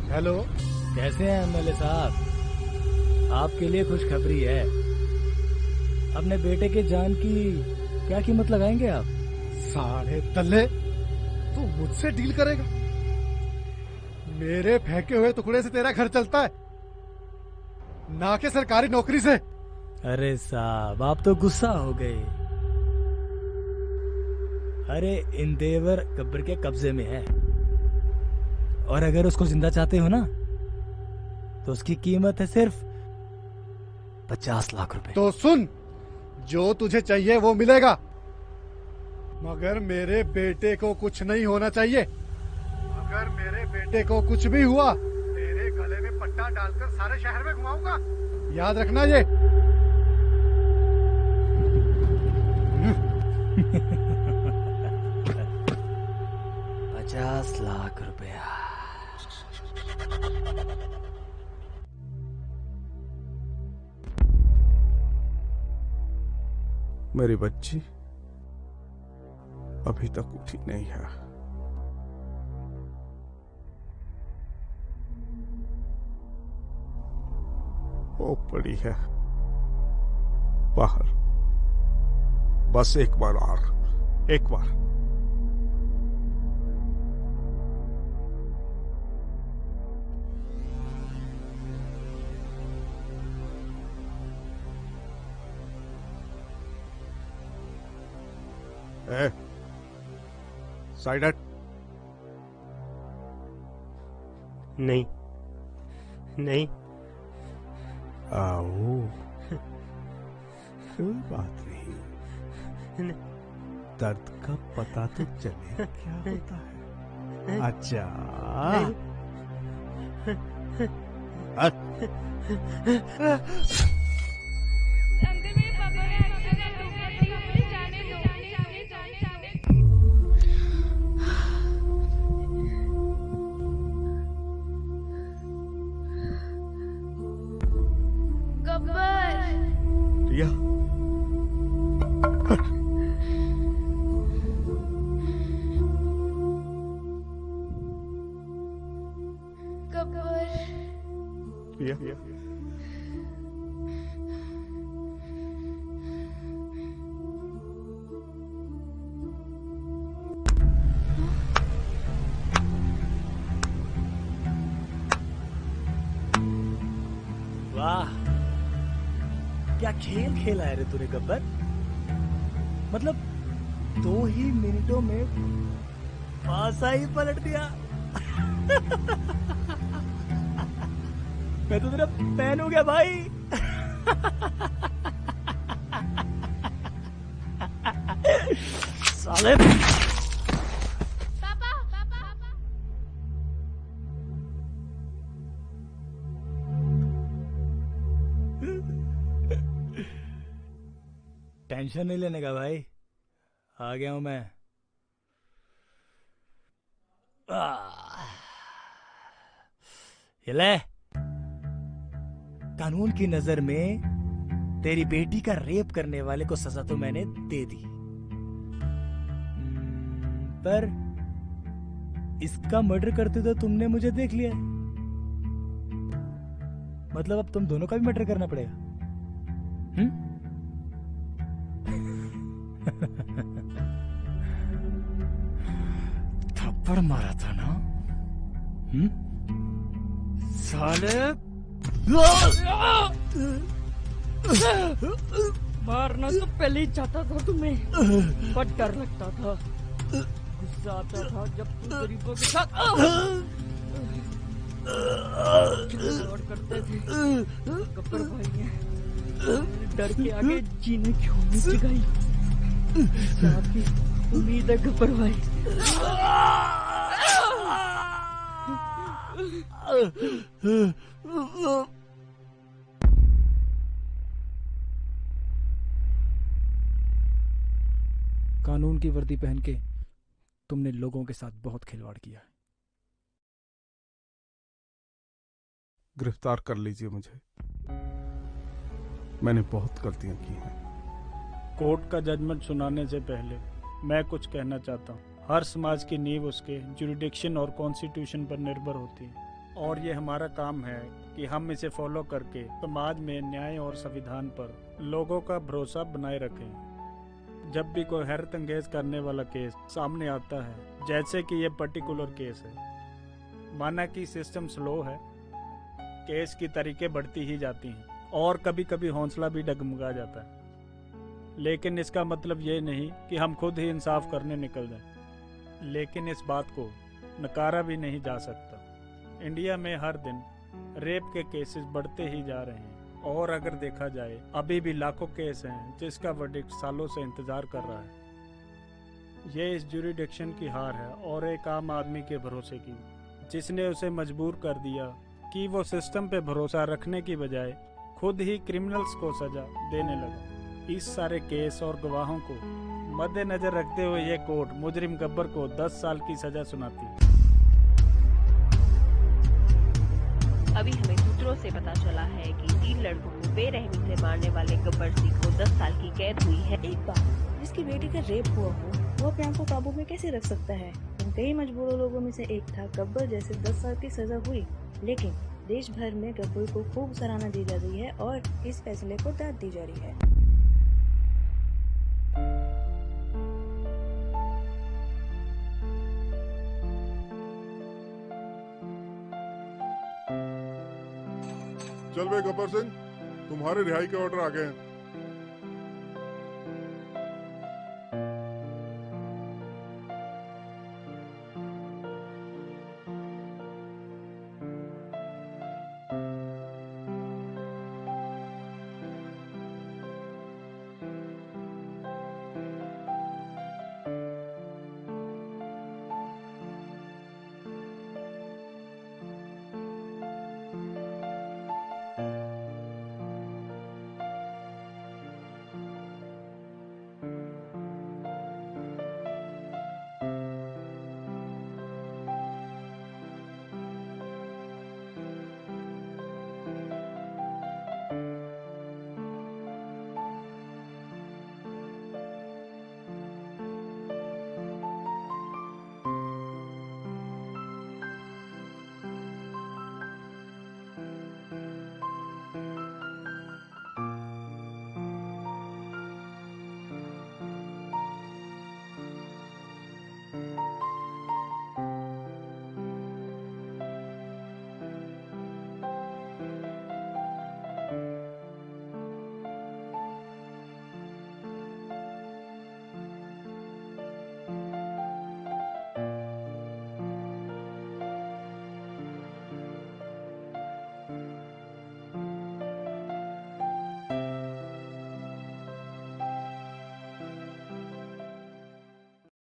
Hello, कैसे हैं एमएलए साहब? आपके लिए खुशखबरी है। अपने बेटे के जान की क्या कीमत लगाएंगे आप? साढ़े तल्ले, तू मुझसे डील करेगा? मेरे फेंके हुए टुकड़े से तेरा घर चलता है, ना कि सरकारी नौकरी से। अरे साहब, आप तो गुस्सा हो गए। अरे इंदेवर गब्बर के कब्जे में है, और अगर उसको जिंदा चाहते हो ना तो उसकी कीमत है सिर्फ 50 लाख रुपए। तो सुन, जो तुझे चाहिए वो मिलेगा, मगर मेरे बेटे को कुछ नहीं होना चाहिए। अगर मेरे बेटे को कुछ भी हुआ, तेरे गले में पट्टा डालकर सारे शहर में घुमाऊंगा, याद रखना ये। 50 लाख रुपया। मेरी बच्ची अभी तक उठी नहीं है। वो पड़ी है बाहर। बस एक बार और, एक बार। साइड हट। नहीं नहीं। आओ, कोई बात नहीं। दर्द का पता तो चले क्या होता है। अच्छा, रिया, रिया। वाह, क्या खेल खेला है रे तूने गब्बर। मतलब 2 ही मिनटों में पासा ही पलट दिया। मैं तो तेरा फैन हो गया भाई। साले टेंशन नहीं लेने का भाई, आ गया हूं मैं। ये ले, कानून की नजर में तेरी बेटी का रेप करने वाले को सजा तो मैंने दे दी, पर इसका मर्डर करते तो तुमने मुझे देख लिया। मतलब अब तुम दोनों का भी मर्डर करना पड़ेगा। थप्पड़ मारा था ना साले। मारना तो पहले ही चाहता था तुम्हें, पर डर लगता था, गुस्सा आता था जब तुम गरीबों के साथ खिलवाड़ करते थे। गब्बर भाई ने डर के आगे जीने की उम्मीद जगाई। आपकी उम्मीद है गब्बर भाई। कानून की वर्दी पहन के तुमने लोगों के साथ बहुत खिलवाड़ किया है। गिरफ्तार कर लीजिए मुझे, मैंने बहुत गलतियां की हैं। कोर्ट का जजमेंट सुनाने से पहले मैं कुछ कहना चाहता हूँ। हर समाज की नींव उसके जुरिडिक्शन और कॉन्स्टिट्यूशन पर निर्भर होती है, और ये हमारा काम है कि हम इसे फॉलो करके समाज में न्याय और संविधान पर लोगों का भरोसा बनाए रखें। जब भी कोई हैरत अंगेज करने वाला केस सामने आता है, जैसे कि ये पर्टिकुलर केस है, माना कि सिस्टम स्लो है, केस की तारीखें बढ़ती ही जाती हैं और कभी कभी हौसला भी डगमगा जाता है, लेकिन इसका मतलब ये नहीं कि हम खुद ही इंसाफ करने निकल जाएं। लेकिन इस बात को नकारा भी नहीं जा सकता, इंडिया में हर दिन रेप के केसेस बढ़ते ही जा रहे हैं, और अगर देखा जाए अभी भी लाखों केस हैं जिसका वर्डिक्ट सालों से इंतजार कर रहा है। ये इस जुरिडिक्शन की हार है और एक आम आदमी के भरोसे की, जिसने उसे मजबूर कर दिया कि वो सिस्टम पे भरोसा रखने की बजाय खुद ही क्रिमिनल्स को सजा देने लगा। इस सारे केस और गवाहों को मद्देनजर रखते हुए ये कोर्ट मुजरिम गब्बर को 10 साल की सजा सुनाती है। अभी हमें सूत्रों से पता चला है कि 3 लड़कों को बेरहमी से मारने वाले गब्बर सिंह को 10 साल की कैद हुई है। एक बात, जिसकी बेटी का रेप हुआ हो वो अपने आप को काबू में कैसे रख सकता है? उन कई मजबूर लोगों में से एक था गब्बर, जैसे 10 साल की सजा हुई, लेकिन देश भर में गब्बर को खूब सराहना दी जा रही है और इस फैसले को दाद दी जा रही है। चल बे गब्बर सिंह, तुम्हारे रिहाई के ऑर्डर आ गए हैं।